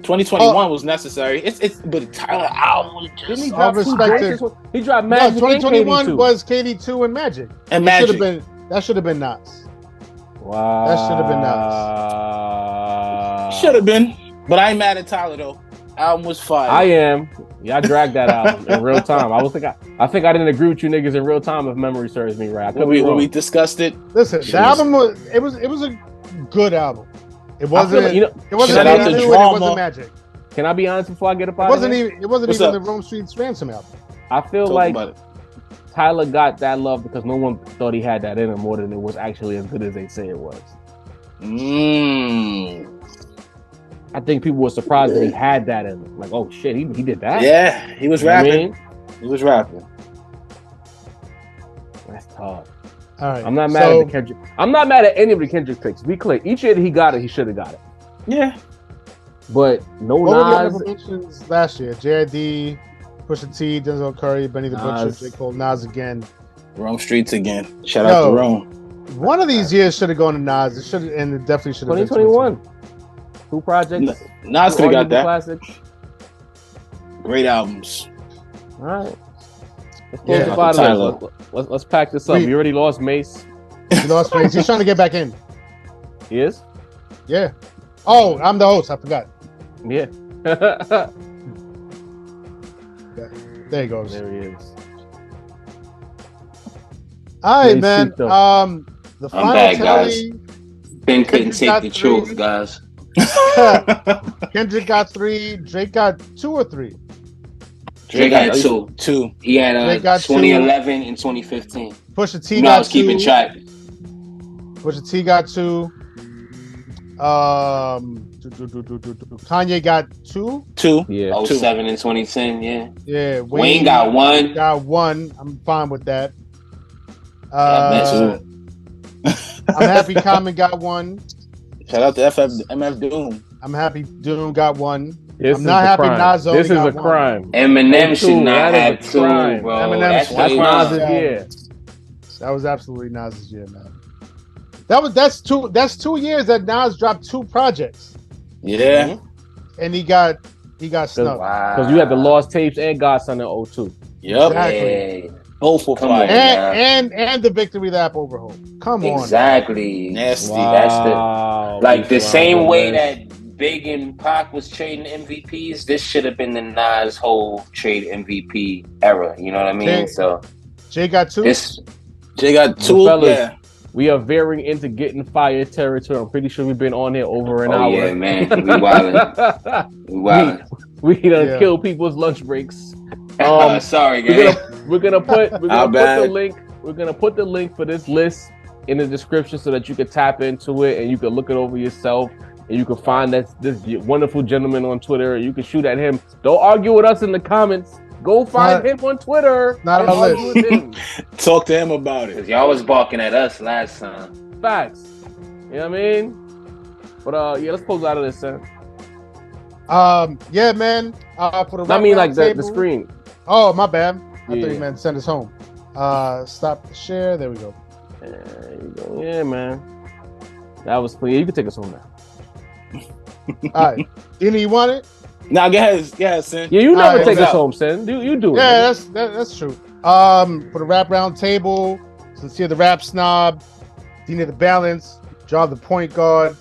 2021 was necessary. It's but Tyler album was didn't he just drop two respect drinks? to- He dropped No, Magic. 2021 and KD2. was KD2 and Magic. and That should Magic. have been Nas. Wow. That should have been Should have been, but I ain't mad at Tyler though. Album was fire. I am. Yeah, I dragged that album in real time. I think I didn't agree with you niggas in real time if memory serves me right. I could when be we, when wrong. we discussed it. Listen, Jeez. the album was a good album. It I feel wasn't. like, you know, it wasn't shout out to KD2 and it Drama. wasn't Magic. can I be honest before I get up It out wasn't of here? even. It wasn't What's even up? the Rome Street's Ransom album. I feel Talk like about it. Tyler got that love because no one thought he had that in him more than it was actually as good as they say it was. I think people were surprised that he had that in him. Like, oh shit, he did that? Yeah, he was You know what I rapping. mean? He was rapping. That's tough. All right. I'm not mad at the Kendrick. I'm not mad at any of the Kendrick picks. Be clear. Each year that he got it, he should have got it. Yeah. But no What were the Nas. honorable mentions last year? JID, Pusha T, Denzel Curry, Benny the Butcher, Nas. J. Cole, Nas again. Rome Streets again. Shout Yo. out to Rome. One of these years should have gone to Nas. It should, and it definitely should have been 2021. Two projects. Nas two could have got arguable that. classics. Great albums. All right. Let's close Yeah. the bottom. Tyler. Let's pack this up. We- You already lost Mace. He lost face. He's trying to get back in. He is? Yeah. Oh, I'm the host. I forgot. Yeah. There he goes. There he is. All right, Great man. seat, though. The I'm final back, tally. Ben couldn't Kendrick take got the three. truth, guys. Kendrick got 3. Drake got 2 or 3. Drake had two. Two. He had Drake got 2011 and 2015. Pusha T You know, I got was 2. keeping track. Pusha T got 2. Kanye got 2. Two. Yeah. 07 and 2010, yeah. Yeah. Wayne got one. Got 1. I'm fine with that. Yeah, I'm happy Common got 1. Shout out to MF Doom. I'm happy Doom got 1. This I'm is not the happy crime. Nas only This is got a one. crime. Eminem Oh, should two. not That is have a two, crime. bro. Eminem That's should- That's crazy. Nas's year. That was absolutely Nas's year, man. That's 2 years that Nas dropped 2 projects, Yeah. and he got snubbed. Wow. Because you had the Lost Tapes and Godson in 02. Yep. Exactly. Yeah, Both were Come fire. on. And the Victory Lap overhaul. Come on, exactly. Nasty. That's the- Wow. Like the Beast same Rhymes, way man. that Big and Pac was trading MVPs, this should have been the Nas whole trade MVP era. You know what I mean? Okay. So Jay got 2. this, Jay got The two. fellas, Yeah. we are veering into getting fired territory. I'm pretty sure we've been on here over an oh hour. yeah, man, we wildin', we wildin'. we done Yeah. kill people's lunch breaks. Sorry, We're guys. gonna put Our the bad. link. We're gonna put the link for this list in the description so that you can tap into it and you can look it over yourself and you can find this wonderful gentleman on Twitter. You can shoot at him. Don't argue with us in the comments. Go find him on Twitter. Not and on our argue with him. Talk to him about it. Cause y'all was barking at us last time. Facts. You know what I mean? But yeah, let's close out of this, son. Yeah, man. For the I mean, like the table. screen. Oh, my bad. I Yeah. thought you meant send us home. Stop the share. There we go. There you go. Yeah, man. That was clear. You can take us home now. All right. Dina, you want it? Now, go ahead, Sin. Yeah, you never Alright, take what's us up? home, Sen. You do it. Yeah, man. that's true. For the rap round table, Sincere the Rap Snob, Dina the Balance, Jaw the Point Guard,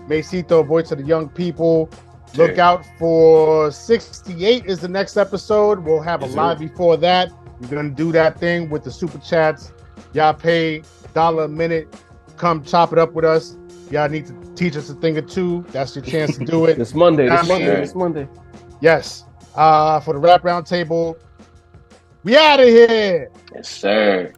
Macito, Voice of the Young People. Look out for 68 is the next episode. We'll have a Yes, live before that. We're gonna do that thing with the super chats. Y'all pay $1 a minute. Come chop it up with us. Y'all need to teach us a thing or two. That's your chance to do it. This Monday. Sure. This Monday. Yes. For the Rap Round Table, we out of here. Yes, sir.